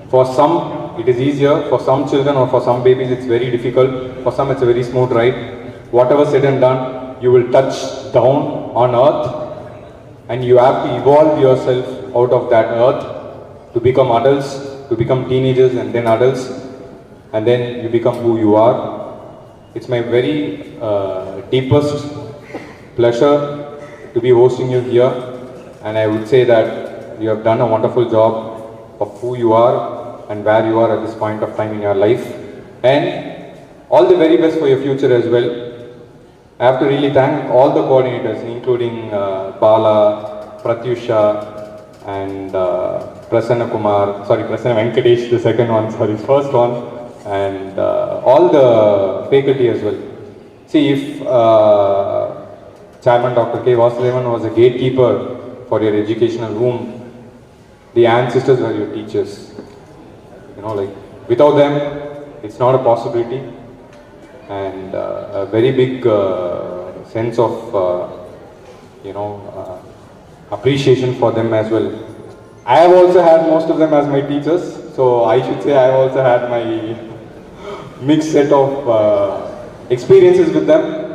For some, it is easier. For some children or for some babies, it's very difficult. For some, it's a very smooth ride. Whatever said and done, you will touch down on earth, and you have to evolve yourself out of that earth to become adults, to become teenagers and then adults, and then you become who you are. It's my very deepest pleasure to be hosting you here, and I would say that you have done a wonderful job of who you are and where you are at this point of time in your life, and all the very best for your future as well. I have to really thank all the coordinators, including Bala, Pratyusha, and Prasanna Venkatesh, the second one, first one, and all the faculty as well. See, if Chairman Dr. K. Vasudevan was a gatekeeper for your educational room, the ancestors were your teachers. You know, like, without them, it's not a possibility. And a very big sense of, appreciation for them as well. I have also had most of them as my teachers, so I should say I have also had my mixed set of experiences with them.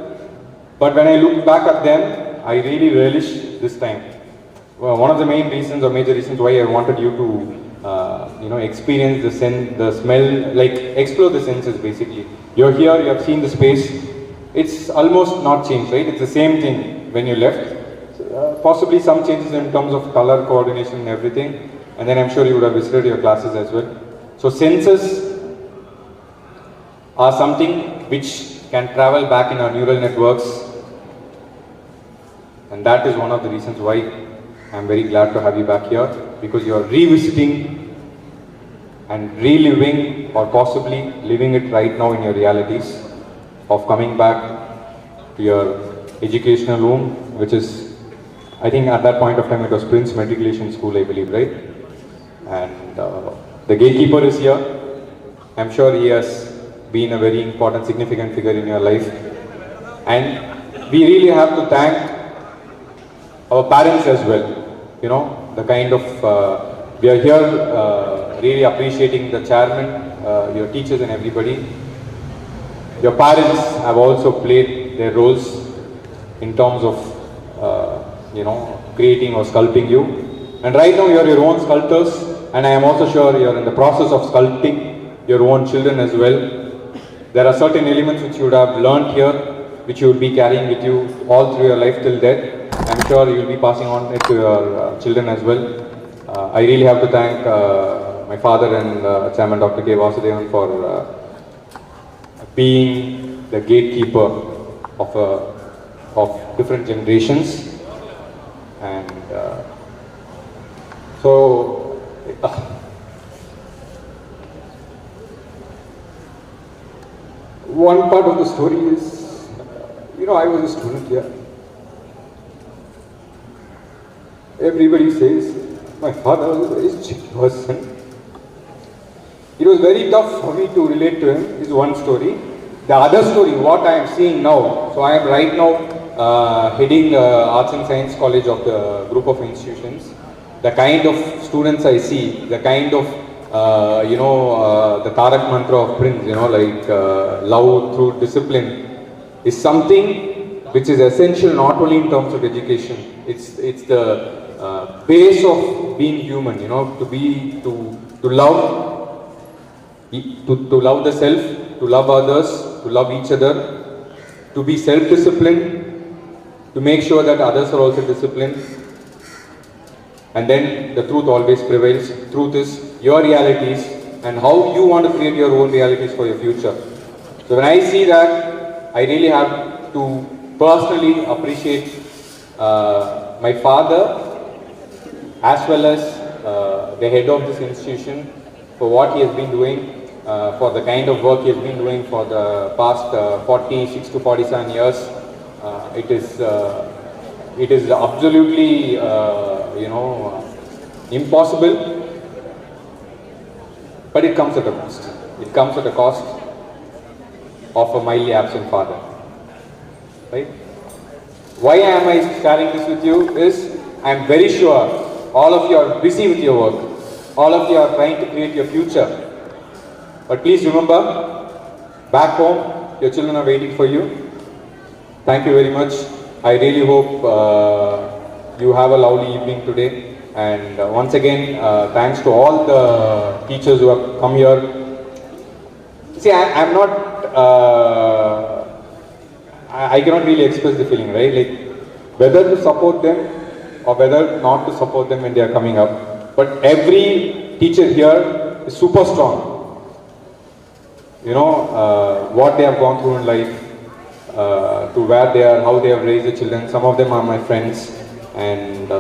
But when I look back at them, I really relish this time. One of the main reasons or major reasons why I wanted you to experience the sense, the smell, like explore the senses basically. You're here, you have seen the space. It's almost not changed, right? It's the same thing when you left. Possibly some changes in terms of color coordination and everything. And then I'm sure you would have visited your classes as well. So senses are something which can travel back in our neural networks. And that is one of the reasons why I'm very glad to have you back here, because you are revisiting and reliving or possibly living it right now in your realities of coming back to your educational room, which is, I think at that point of time it was Prince Matriculation School, I believe, right? And the gatekeeper is here. I'm sure he has been a very important, significant figure in your life. And we really have to thank our parents as well. You know, the kind of, we are here really appreciating the chairman, your teachers and everybody. Your parents have also played their roles in terms of, creating or sculpting you. And right now you are your own sculptors, and I am also sure you are in the process of sculpting your own children as well. There are certain elements which you would have learned here, which you will be carrying with you all through your life till death. I'm sure you will be passing on it to your children as well. I really have to thank my father and Chairman Dr. K. Vasudevan for being the gatekeeper of different generations. And one part of the story is, I was a student here. Everybody says my father was a very strict person. It was very tough for me to relate to him, is one story. The other story, what I am seeing now, so I am right now heading the Arts and Science College of the group of institutions. The kind of students I see, the kind of, the Tarak mantra of Prince, like love through discipline, is something which is essential not only in terms of education. It's the base of being human, to love, to love the self, to love others, to love each other, to be self-disciplined, to make sure that others are also disciplined. And then the truth always prevails. Truth is your realities and how you want to create your own realities for your future. So when I see that, I really have to personally appreciate my father as well as the head of this institution for what he has been doing, for the kind of work he has been doing for the past 46 to 47 years. It is absolutely, impossible, but it comes at a cost. It comes at a cost. of a mildly absent father. Right? Why am I sharing this with you is, I am very sure all of you are busy with your work. All of you are trying to create your future. But please remember, back home, your children are waiting for you. Thank you very much. I really hope you have a lovely evening today. And once again, thanks to all the teachers who have come here. See, I'm not, I cannot really express the feeling, right? Like, whether to support them or whether not to support them when they are coming up. But every teacher here is super strong. You know, what they have gone through in life, to where they are, how they have raised the children. Some of them are my friends, and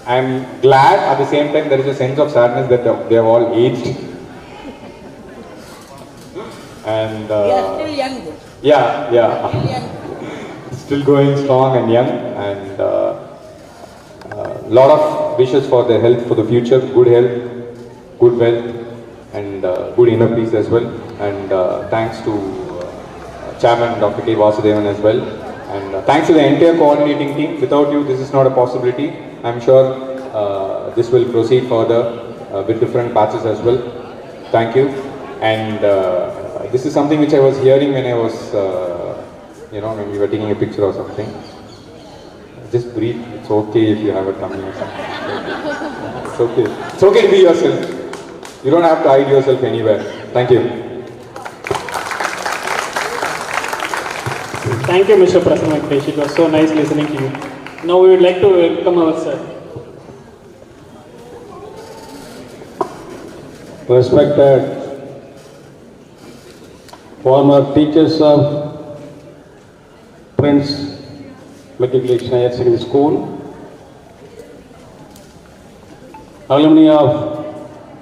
I'm glad. At the same time, there is a sense of sadness that they have all aged. And We are still young. yeah, still going strong and young, and lot of wishes for their health for the future, good health, good wealth, and good inner peace as well. And thanks to Chairman Dr. K. Vasudevan as well, and thanks to the entire coordinating team. Without you, this is not a possibility. I'm sure this will proceed further with different batches as well. Thank you. And this is something which I was hearing when I was, when we were taking a picture or something. Just breathe. It's okay if you have a tummy or something. It's okay. It's okay to be yourself. You don't have to hide yourself anywhere. Thank you. Thank you, Mr. Prasanna Venkatesh. It was so nice listening to you. Now we would like to welcome our sir. Respected former teachers of Prince Matriculation Higher Secondary School, alumni of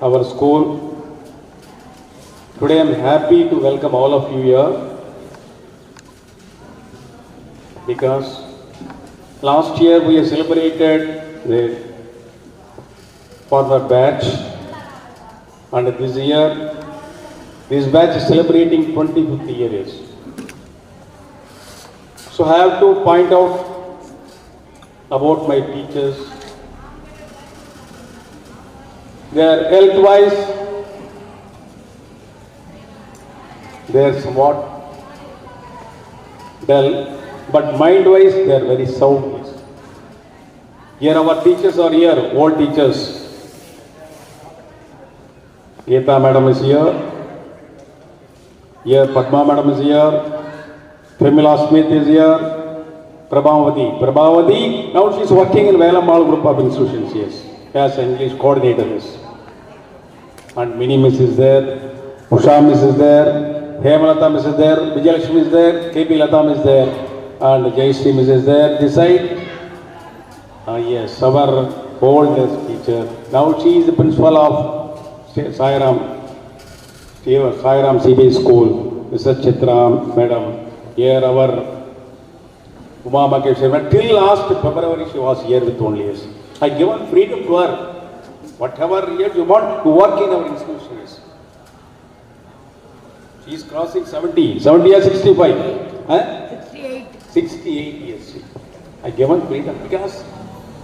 our school, today I am happy to welcome all of you here because last year we have celebrated the former batch, and this year this batch is celebrating 25th years. So I have to point out about my teachers. They are health-wise, they are somewhat dull, but mind-wise they are very sound. Here our teachers are here, old teachers. Geeta madam is here. Here Padma madam is here. Pramila Smith is here. Prabhavati, now she is working in Velamal group of institutions, yes, as English coordinator is. And Mini Miss is there, Usha Miss is there, Hemalata Miss is there, Vijayalakshmi is there, KP Latam is there, and Jayashree Miss is there. This side, yes, our oldest teacher. Now she is the principal of Sairam CBA School, Mrs. Chitra Madam. Here our Uma Makeshwar, till last February she was here with only us. I given freedom to her. Whatever years you want to work in our institutions. She is crossing 70 or 65? 68 years. I given freedom because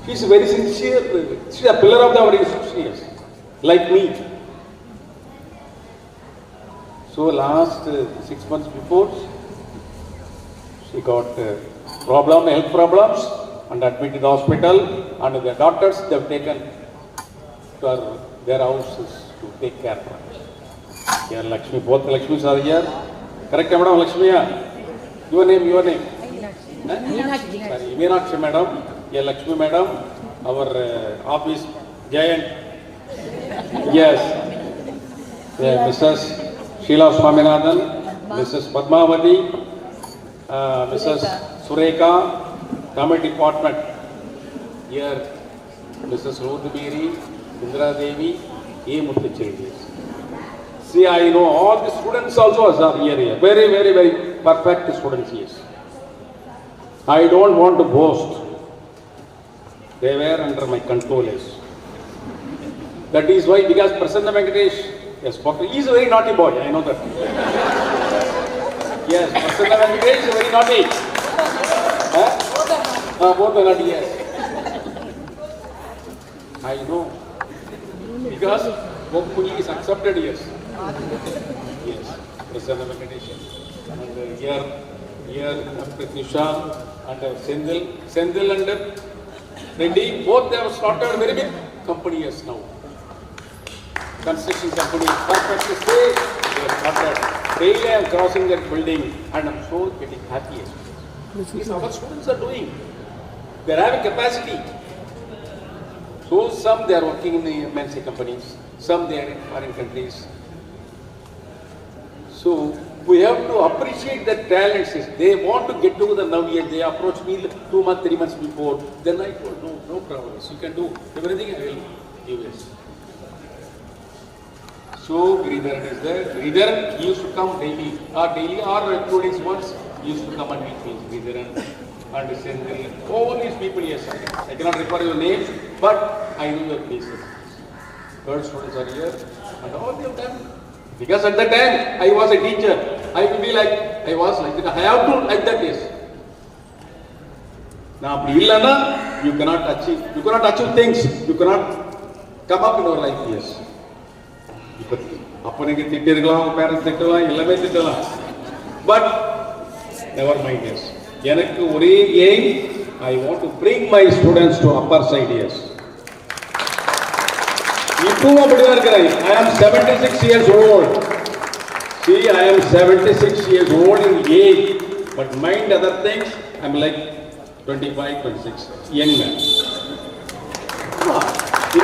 she is very sincere. She is a pillar of our institutions, like me. So last 6 months before, she got health problems, and admitted in the hospital, and the doctors, they have taken to their houses to take care of her. Here Lakshmi, both Lakshmis are here. Correct, madam? Lakshmi, your name? Meenakshi madam. Here Lakshmi madam, our office giant. Yes. Mrs. Sheila Swaminathan, Mrs. Padmavati, Mrs. Sureka, Tamil Department. Here, Mrs. Rodubiri, Indra Devi, A. Muthichiri. See, I know all the students also are here. Very, very, very perfect students, yes. I don't want to boast. They were under my control, yes. That is why, because Prasanna Venkatesh has spoken. He is a very naughty boy, I know that. Yes, Prasanna Venkatesh is very naughty. Both are naughty, yes. I know. Because hopefully is accepted, yes. Yes, Prasanna Venkatesh. And here Nisha and Sendil and Reddy, both they have started very big company yes now. Construction company, perfect to say, they have started. Daily I am crossing that building and I am so getting happy. These our students are doing. They are having capacity. So some they are working in the MNC companies, some they are in foreign countries. So we have to appreciate the talents. They want to get to the now yet. They approach me 2 months, 3 months before. Then I told no problems. You can do everything I will give this. So Giridharan is there. Giridharan used to come daily or 2 days once. He used to come and meet me. Giridharan and Sendil. All these people, yes. I cannot recall your names, but I know your faces. Girl students are here and all they have done. Because at that time I was a teacher, I will be like, I was like that. I have to like that, yes. Now, you cannot achieve things, you cannot come up in your life, yes. But never mind, yes. I want to bring my students to upper side, yes. I am 76 years old. See, I am 76 years old in age, but mind other things, I am like 25, 26, young man. I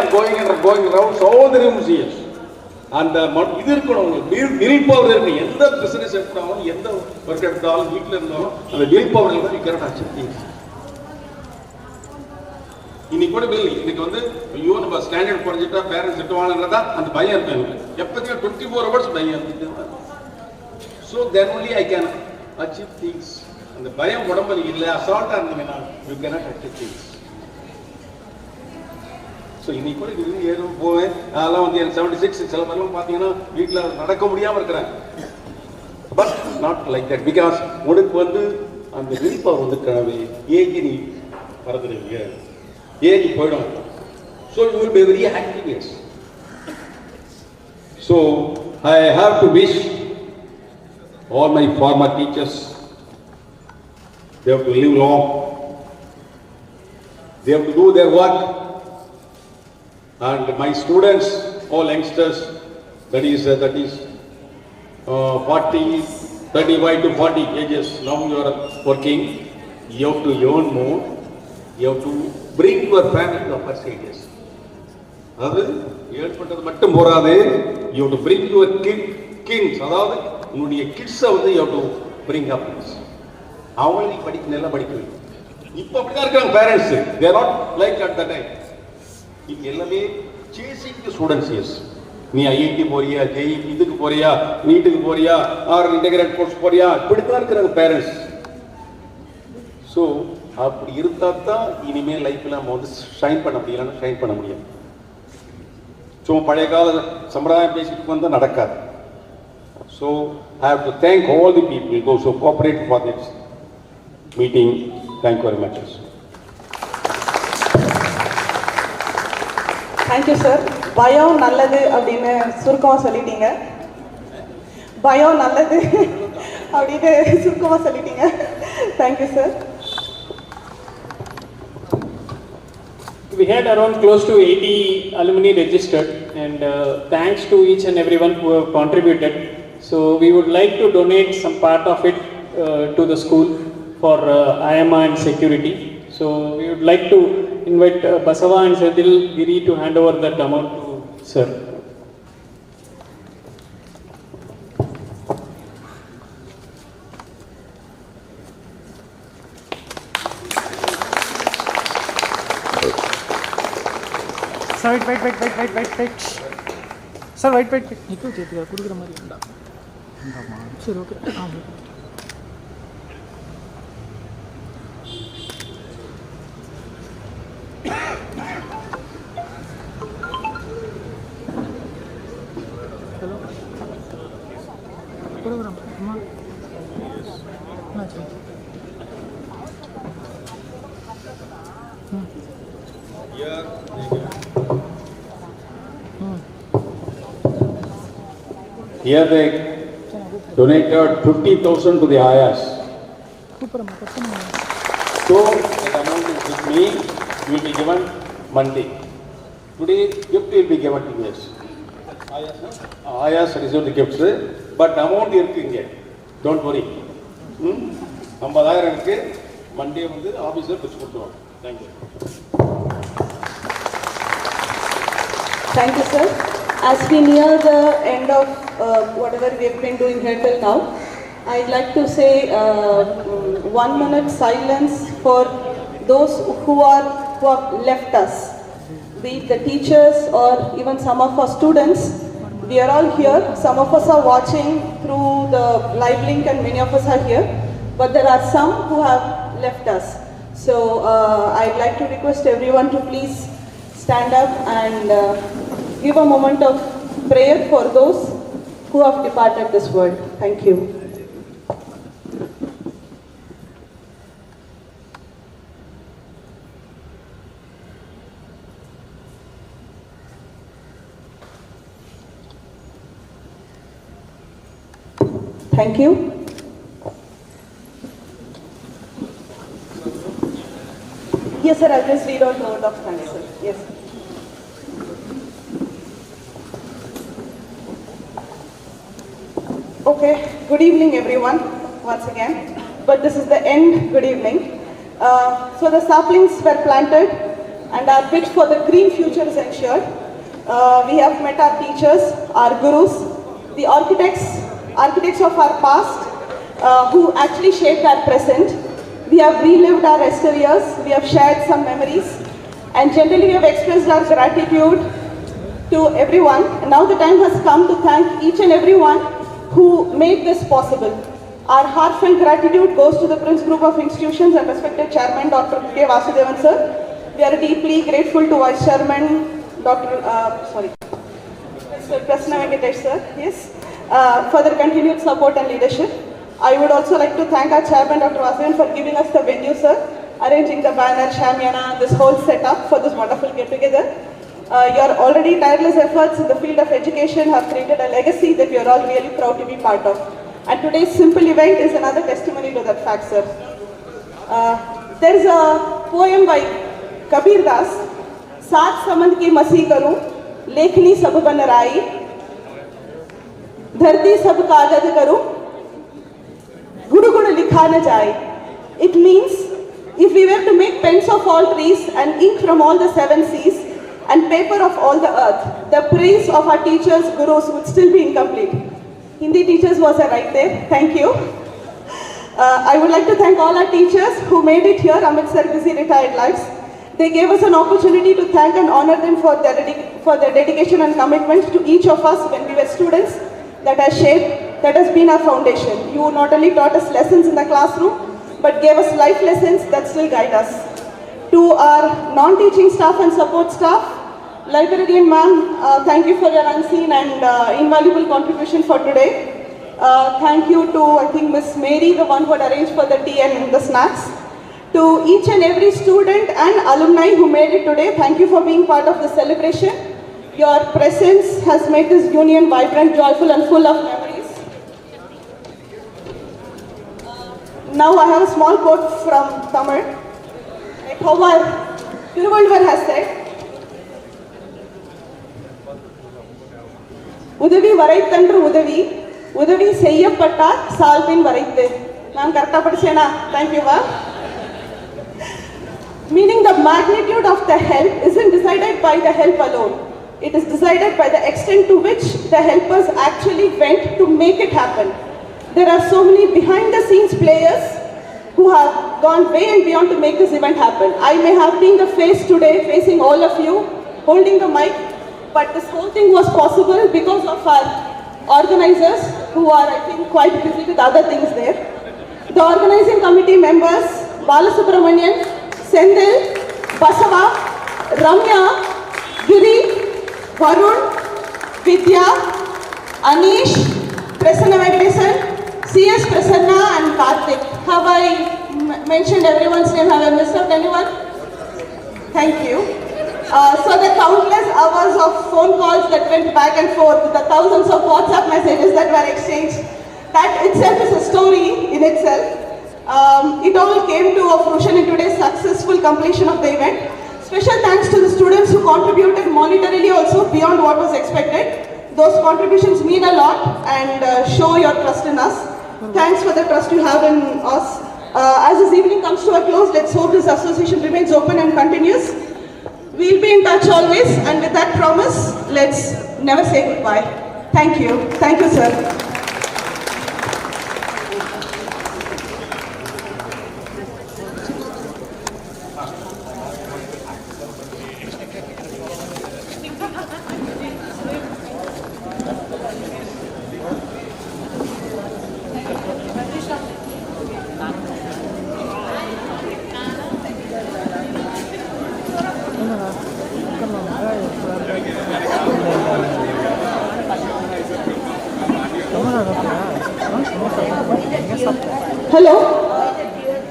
am going around all the rooms, yes. And willpower, the business, the work, the willpower, you cannot achieve things. இன்னைக்கு கூட bill இன்னைக்கு வந்து ஐயோ நம்ம standard குறைஞ்சிட்டா parents திட்டுவாங்கன்றதா அந்த பயம் இருக்கு எனக்கு எப்போதுமே 24 hours பயம் இருக்கு. So then only I can achieve things. அந்த பயம் உடம்புல இல்லை, அசால்ட்டாக இருந்தீங்கன்னா you cannot achieve things. So இன்னைக்கு கூட இது ஏறும் போவேன். அதெல்லாம் வந்து எனக்கு 76 சில பேர்லாம் பார்த்தீங்கன்னா வீட்டில் நடக்க முடியாமல் இருக்கிறேன். But not like that. Because உனக்கு வந்து அந்த விழிப்பவர் வந்து கனவு ஏஜி நீ பறந்துடுவீங்க, ஏஜி போயிடும். So you will be very active. Yes. So I have to wish all my former teachers, they have to live long, they have to do their work, and my students, all youngsters, that is 35 to 40 ages, now you are working, you have to earn more, you have to bring your family to upper stages. அது ஏற்பட்டது மட்டும் போராது, you have to bring your kids, அதாவது உன்னுடைய கிட்ஸை வந்து you have to bring up. அவங்கள நீ நல்லா படிக்க வைக்கணும். இப்போ அப்படிதான் இருக்காங்க parents. they are not like at that time. இப்போ எல்லாமே சேசிங் தி ஸ்டூடண்ட்ஸ். எஸ், நீ ஐஐடி போறியா, ஜேஇ இதுக்கு போறியா, நீட்டுக்கு போறியா, ஆர் இன்டகிரேட் கோர்ஸ் போறியா, இப்படிதான் இருக்கிறாங்க பேரண்ட்ஸ். ஸோ அப்படி இருந்தால் தான் இனிமேல் லைஃப்பில் நம்ம வந்து ஷைன் பண்ண முடியலன்னா ஷைன் பண்ண முடியும். ஸோ பழைய கால சம்பிரதாயம் பேசிட்டு வந்தால் நடக்காது. So I have to thank all the people those who cooperated for this meeting. Thank you very much. Thank you, sir. பயம் நல்லது அப்படின்னு சுருக்கமாக சொல்லிட்டீங்க. பயம் நல்லது அப்படின்னு சுருக்கமாக சொல்லிட்டீங்க. Thank you, sir. We had around close to 80 alumni registered, and thanks to each and everyone who have contributed. So we would like to donate some part of it to the school for IMA and security. So we would like to invite Basava and Sendil Giri to hand over that amount to sir. Sir, wait. Sir, wait. Nikku chethi kudukra mari unda. Sir, okay. Hello. Kudukra. Here they donated 50,000 to the ayahs. So that amount is with me, will be given Monday. Today gift will be given to us. Ayahs receive the gifts, but amount irukku inge. Don't worry. 50,000 irukku. Monday வந்து ஆபீஸ்ல பிச்சு கொடுத்துருவாங்க. Thank you. Thank you, sir. As we near the end of whatever we have been doing here till now, I'd like to say 1 minute silence for those who have left us, be it the teachers or even some of our students. We are all here. Some of us are watching through the live link and many of us are here, but there are some who have left us. So I'd like to request everyone to please stand up and give a moment of prayer for those who have departed this world. Thank you. Thank you. Yes, sir, I'll just read out the word of thanks, sir. Yes. Okay, good evening everyone, once again. But this is the end, good evening. So the saplings were planted and our bid for the green future is ensured. We have met our teachers, our gurus, the architects of our past who actually shaped our present. We have relived our yesteryears, we have shared some memories, and generally we have expressed our gratitude to everyone. And now the time has come to thank each and everyone who made this possible. Our heartfelt gratitude goes to the Prince Group of Institutions and respected Chairman Dr. K. Vasudevan sir. We are deeply grateful to Vice Chairman Mr. Prasanna Venkatesh sir. Yes. For their continued support and leadership. I would also like to thank our chairman, Dr. Vasudevan, for giving us the venue, sir, arranging the banner, shamyana, this whole setup for this wonderful get-together. Your already tireless efforts in the field of education have created a legacy that we are all really proud to be part of. And today's simple event is another testimony to that fact, sir. There is a poem by Kabir Das, Saat samand ki masi karu, lekhni sab ban rai, dharti sab kagad karu, Guru Guru likha na jaye. It means if we were to make pens of all trees and ink from all the 7 seas and paper of all the earth, the praise of our teachers, gurus would still be incomplete. Hindi teachers was right there. Thank you. I would like to thank all our teachers who made it here amidst their busy retired lives. They gave us an opportunity to thank and honor them for their dedication and commitment to each of us when we were students. That has been our foundation. You not only taught us lessons in the classroom, but gave us life lessons that still guide us. To our non-teaching staff and support staff, librarian ma'am, thank you for your unseen and invaluable contribution for today. Thank you to, I think, Miss Mary, the one who had arranged for the tea and the snacks. To each and every student and alumni who made it today, thank you for being part of the celebration. Your presence has made this union vibrant, joyful and full of memories. Now I have a small quote from Tamil. Like how our Tiruvalluvar has said, Udavi varaitandru udavi, udavi seyyappatta salpin varaithu. Ma'am, correct padchena? Thank you, ma'am. Meaning the magnitude of the help isn't decided by the help alone. It is decided by the extent to which the helpers actually went to make it happen. There are so many behind the scenes players who have gone way and beyond to make this event happen. I may have been the face today facing all of you, holding the mic, but this whole thing was possible because of our organizers who are, I think, quite busy with other things there. The organizing committee members, Balasubramanian, Sendil, Basava, Ramya, Giri, Varun, Vidya, Anish, Prasanna Venkatesan, CS Prasanna and Karthik. Have I mentioned everyone's name? Have I missed out anyone? Thank you. So the countless hours of phone calls that went back and forth, the thousands of WhatsApp messages that were exchanged, that itself is a story in itself. It all came to a fruition in today's successful completion of the event. Special thanks to the students who contributed monetarily also beyond what was expected. Those contributions mean a lot and show your trust in us. Thanks for the trust you have in us. As this evening comes to a close, let's hope this association remains open and continues. We'll be in touch always, and with that promise, let's never say goodbye. Thank you. Thank you, sir. Hello,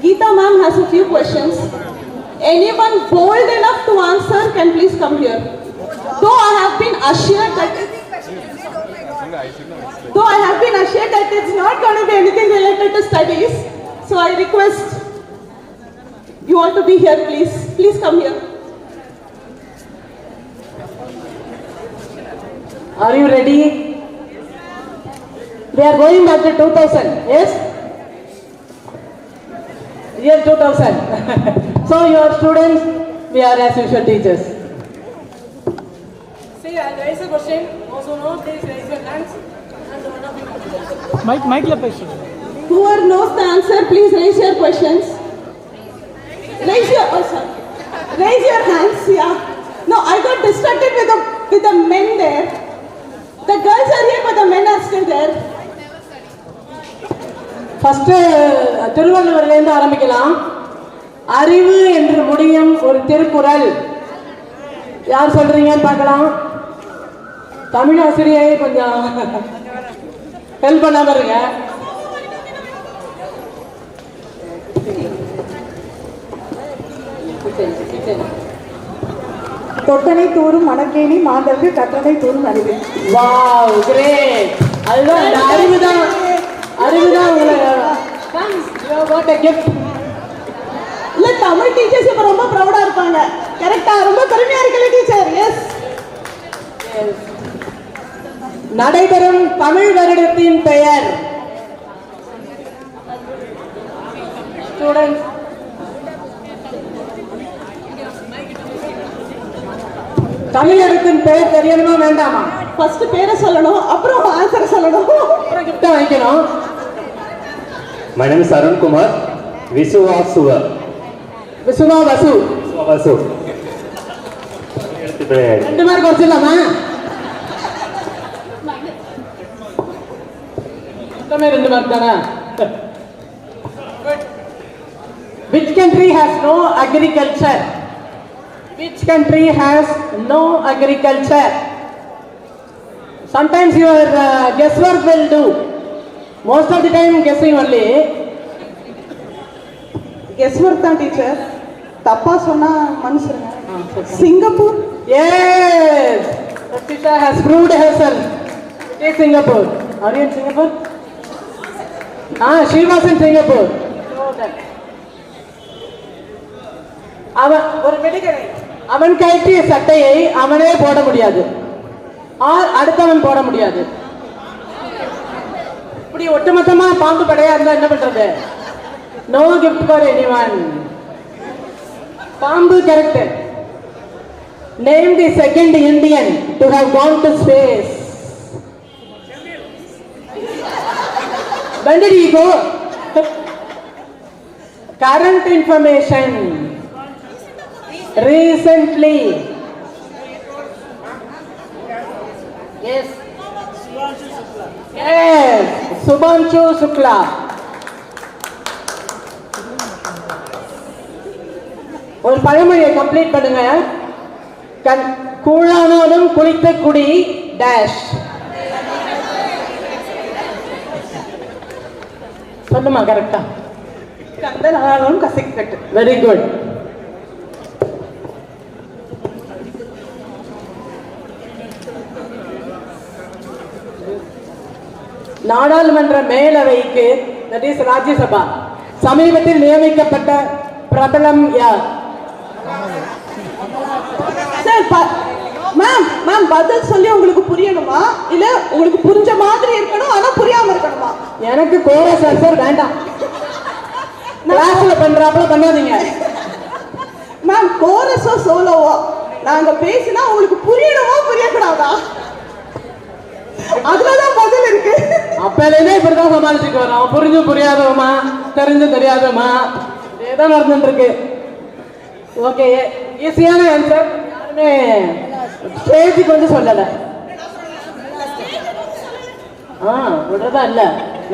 Geeta ma'am has a few questions. Anyone bold enough to answer can please come here. Though I have been assured that it's not going to be anything related to studies, so I request you all to be here, please. Please come here. Are you ready? We are going back to 2000, yes? Year 2000. So your students, we are as usual teachers. See, I'll raise a question. Also, no, please raise your hands. Mic la peso. Whoever knows the answer, please raise your questions. Raise your hands. Yeah. No, I got distracted with the men there. The girls are here, but the men are still there. First திருவள்ளுவர்லேருந்து ஆரம்பிக்கலாம். அறிவு என்று முடியும் ஒரு திருக்குறள். யார் சொல்றீங்கன்னு பார்க்கலாம். தமிழ் ஆசிரியை கொஞ்சம் ஹெல்ப் பண்ணாம இருங்க. தொட்டனை தூரும் மணக்கேணி மாந்தருக்கு கற்றனை தூரும் அறிவு. Wow, great. அதுதான் அறிவுதான் உங்களை வாட் a gift. இல்ல தமிழ் டீச்சர்ஸ் இப்ப ரொம்ப ப்ரௌடா இருப்பாங்க. கரெக்ட்டா ரொம்ப பெருமையா இருக்கல டீச்சர். எஸ். நடைபெறும் தமிழ் வருடத்தின் பெயர். ஸ்டூடண்ட்ஸ், தமிழ் வருடத்தின் பெயர் தெரியணுமா வேண்டாமா? ஃபர்ஸ்ட் பேரை சொல்லணும், அப்புறம் ஆன்சர் சொல்லணும், அப்புறம் கிஃப்ட் வாங்கிக்கணும். My name is Arun Kumar. Visuva Vasu. ரெண்டு மார்க் வச்சிடலாமா? மொத்தமே 2 மார்க் தானே? Which country has no agriculture? Which country has no agriculture? Sometimes your guesswork will do. Most of the time guessing only. guesswork தான் teacher. தப்பா சொன்னா மன்னிச்சிருங்க. Singapore. Yes. Pratisha has proved herself. It is Singapore. Are you in Singapore? She was in Singapore. அவன் கட்டிய சட்டையை அவனே போட முடியாது, அடுத்தவன் போட முடியாது. இப்படி ஒட்டுமொத்தமா பாம்பு படையா இருந்தா என்ன பண்றது? No gift for anyone. பாம்பு correct. Name the second Indian to have gone to space. When did he go? Current information. Recently. Yes. Yes. Subhanshu Shukla. ஒரு பழமொழியை கம்ப்ளீட் பண்ணுங்க. கூழானாலும் குளித்த குடி டேஷ். சொல்லுமா கரெக்டா? கந்தன் ஆனாலும் கசக்கிக்கட்டு. Very good. நாடாளுமன்ற மேலவைக்கு, தட் இஸ் ராஜ்யசபா, சமீபத்தில் நியமிக்கப்பட்ட பிரபலம் யார்? மேம் பதில் சொல்லி உங்களுக்கு புரியணுமா இல்ல உங்களுக்கு புரிஞ்ச மாதிரி இருக்கணும் ஆனா புரியாம இருக்கணுமா? எனக்கு கோரஸ் ஆன்சர் வேண்டாம். கிளாஸ்ல பண்றாப்ல பண்ணாதீங்க. மேம் கோரஸோ சோலோவோ நாங்க பேசினா உங்களுக்கு புரியணுமா புரியக்கூடாதா? அதுலதான் பதில் இருக்கு. அப்பலேயே இப்படிதான் சமாளிச்சுட்டு வரோம். புரிஞ்சு புரியாதவமா, தெரிஞ்சு தெரியாதவமா, ஏதோ நடந்துட்டு இருக்கு. ஓகே, ஈஸியான ஆன்சர். யாருமே ஸ்டேஜுக்கு வந்து சொல்லல. விடுறதா இல்ல,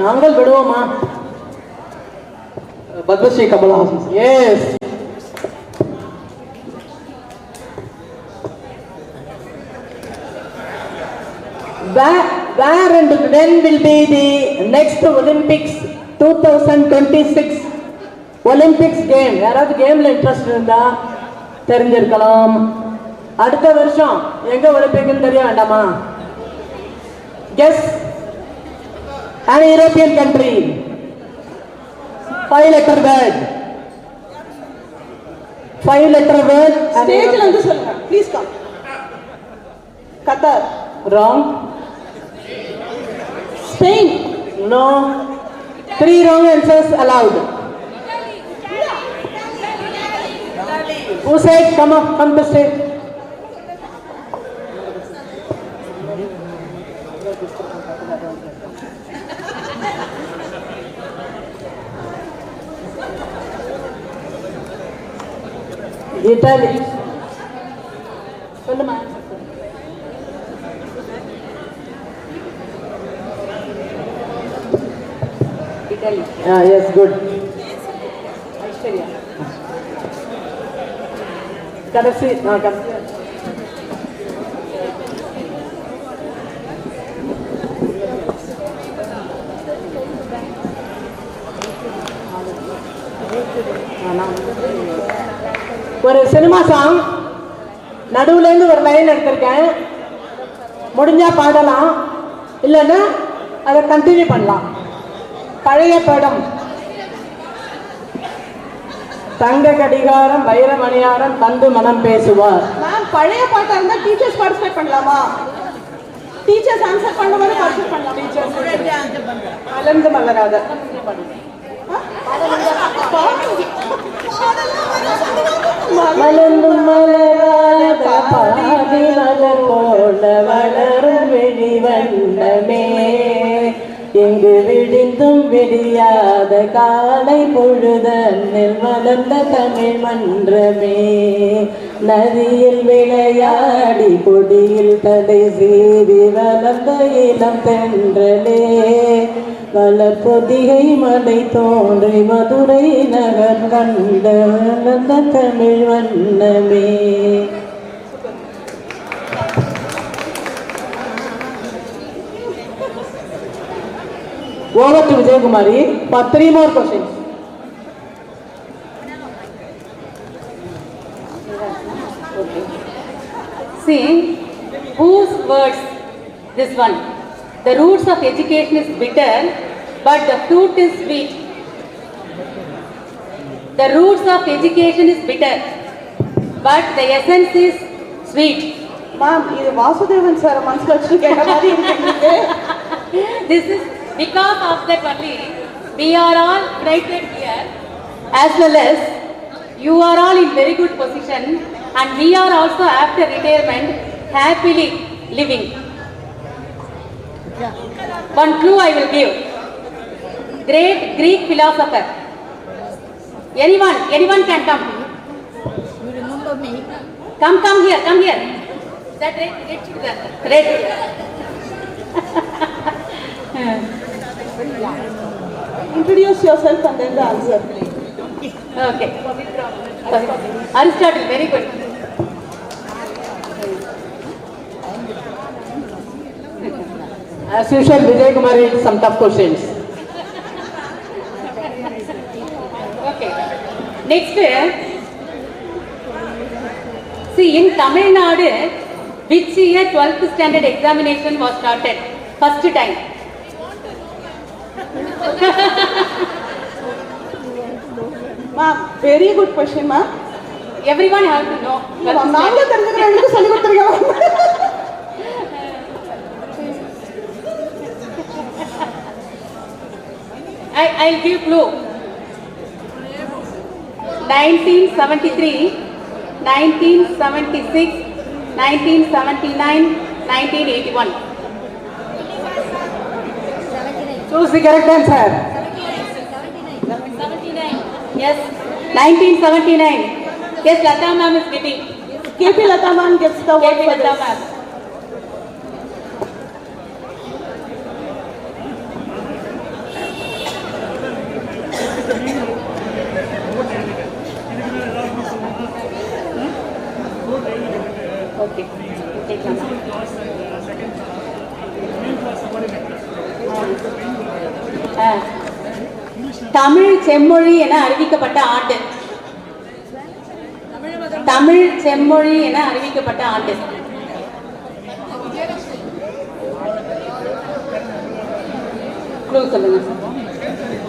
நாங்கள் விடுவோமா? Padmashri Kamal Haasan. Yes. Where and when will be the next Olympics 2026 Olympics game? யாராவது கேம்ல இன்ட்ரெஸ்ட் இருந்தா தெரிஞ்சிருக்கலாம். அடுத்த வருஷம் எங்க ஒலிம்பிக்னு தெரிய வேண்டாமா? Guess. An European country. 5-letter word. 5-letter word. ஸ்டேஜ்ல வந்து சொல்லுங்க please. Come. Qatar. Wrong. Spain. No. 3 wrong answers allowed. Who said come up, come to stage? Italy. சொல்லுமா. Italy. Yes, good. Australia. கடைசி ஒரு சினிமா சாங் நடுவுல இருந்து ஒரு line எடுத்திருக்கேன். முடிஞ்சா பாடலாம், இல்லைன்னா அதை கண்டினியூ பண்ணலாம். பழைய படம். தங்க கடிகாரம் வைரமணியாரம் தந்து மனம் பேசுவார். மேம் பழைய பாட்டா இருந்தா டீச்சர்ஸ் பார்ட்டிசிபேட் பண்ணலாமா? டீச்சர்ஸ் ஆன்சர் பண்ண மாதிரி பார்ட்டிசிபேட் பண்ணலாம். டீச்சர்ஸ் மலர்ந்து மலராத மலர்ந்து மலராத பாதி மலர் போல வளரும் விழி வண்ணமே, எங்கு விடிந்தும் விடியாத காலை பொழுதன்னில் வளர்ந்த தமிழ் மன்றமே, நதியில் விளையாடி கொடியில் தலை சீவி வளர்ந்த இளம் தென்றலே, வளர்பொதிகை மலை தோன்றி மதுரை நகர் கண்ட வளர்ந்த தமிழ் வண்ணமே. Over to Vijay Kumari for 3 more questions. Okay. See, whose words? This one. The roots of education is bitter, but the fruit is sweet. The roots of education is bitter, but the essence is sweet. Ma'am, இது Vasudevan sir மனசுல வச்சு கேட்ட மாதிரி இருக்கு. This is because of that only we are all created here, as well as you are all in very good position, and we are also after retirement happily living. One clue I will give. Great Greek philosopher. Anyone can come. You remember me? Come here. That red. Introduce yourself and then the answer. Okay. Aristotle, very good. As usual, Vijay Kumari, some tough questions. Next, see in Tamil Nadu, which year 12th standard examination was started? First time. Ma'am, very good question, ma'am. Everyone have to know. I'll give clue. 1973, 1976, 1979, 1981. Choose the correct answer. 79. Yes. 1979. Yes, Lata ma'am is getting. KP Lata ma'am gets the award for Lata this. ma'am. Okay. Take Lata. Tamil செம்மொழி என அறிவிக்கப்பட்ட ஆண்டு. தமிழ் செம்மொழி என அறிவிக்கப்பட்ட ஆண்டு. Clue சொல்லுங்க sir.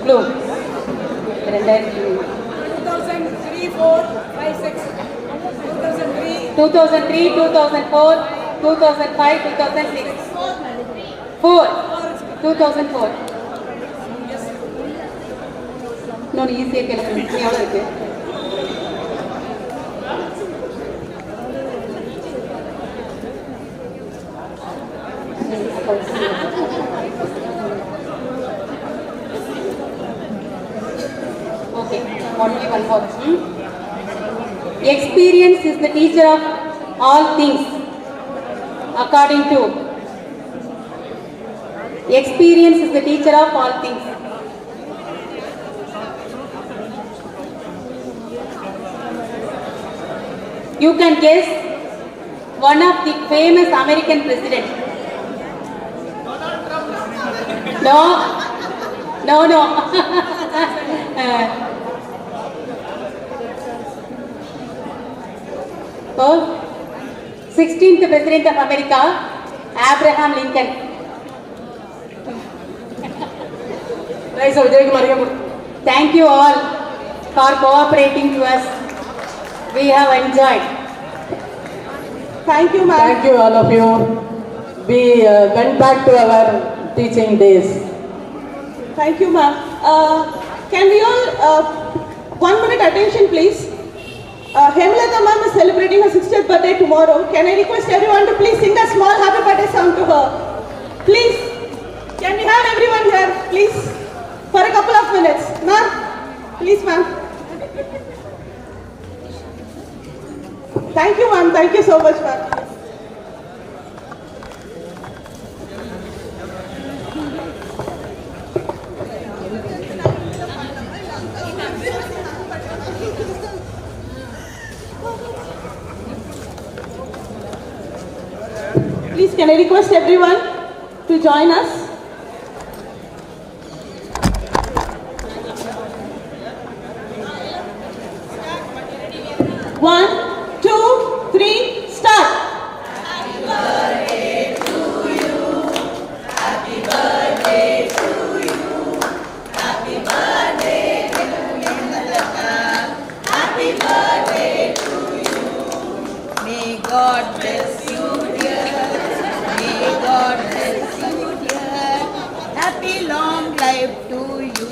Clue 2003, 2004, 2005, 2006. 2004. இன்னொன்று ஈஸியாக கேளுங்க. எவ்வளோ இருக்கு? Okay, only one more. Experience is the teacher of all things. According to experience is the teacher of all things. You can guess one of the famous American president. No. Oh, 16th President of America, Abraham Lincoln. Thank you all for cooperating to us. We have enjoyed. Thank you, ma'am. Thank you, all of you. We went back to our teaching days. Thank you, ma'am. Can we all, 1 minute attention, please? Hemlata ma'am is celebrating her 60th birthday tomorrow. Can I request everyone to please sing a small happy birthday song to her? Please. Can we have everyone here, please? For a couple of minutes. Ma'am? Please, ma'am. Thank you, ma'am. Thank you so much, ma'am. Please, can I request everyone to join us? One, two, three, start. Happy birthday to you. Happy birthday to you. Happy birthday to you. Happy birthday to you. May God bless you, dear. May God bless you, dear. Happy long life to you.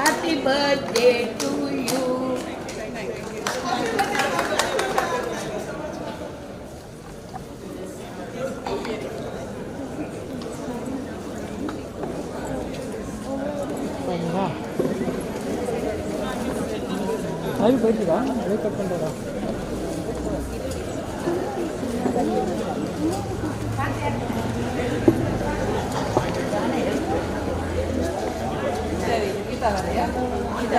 Happy birthday to you. Live போயிட்டுருக்கா live cut பண்ணுறதா சரி கீதா வரையா Geetha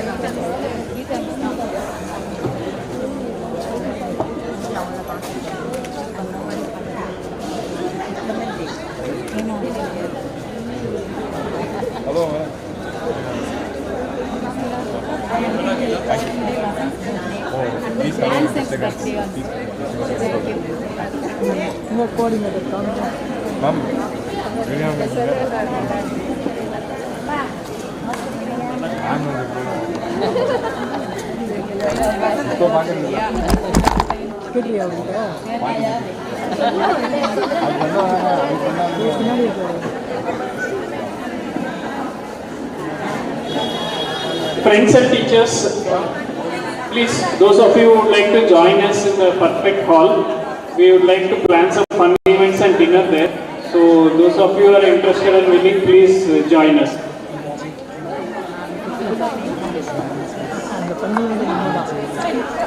hello Friends and teachers, please, those of you who would like to join us in the perfect hall, we would like to plan some fun events and dinner there. So those of you who are interested and willing, please join us. அந்த தண்ணி வந்து நம்ம தான்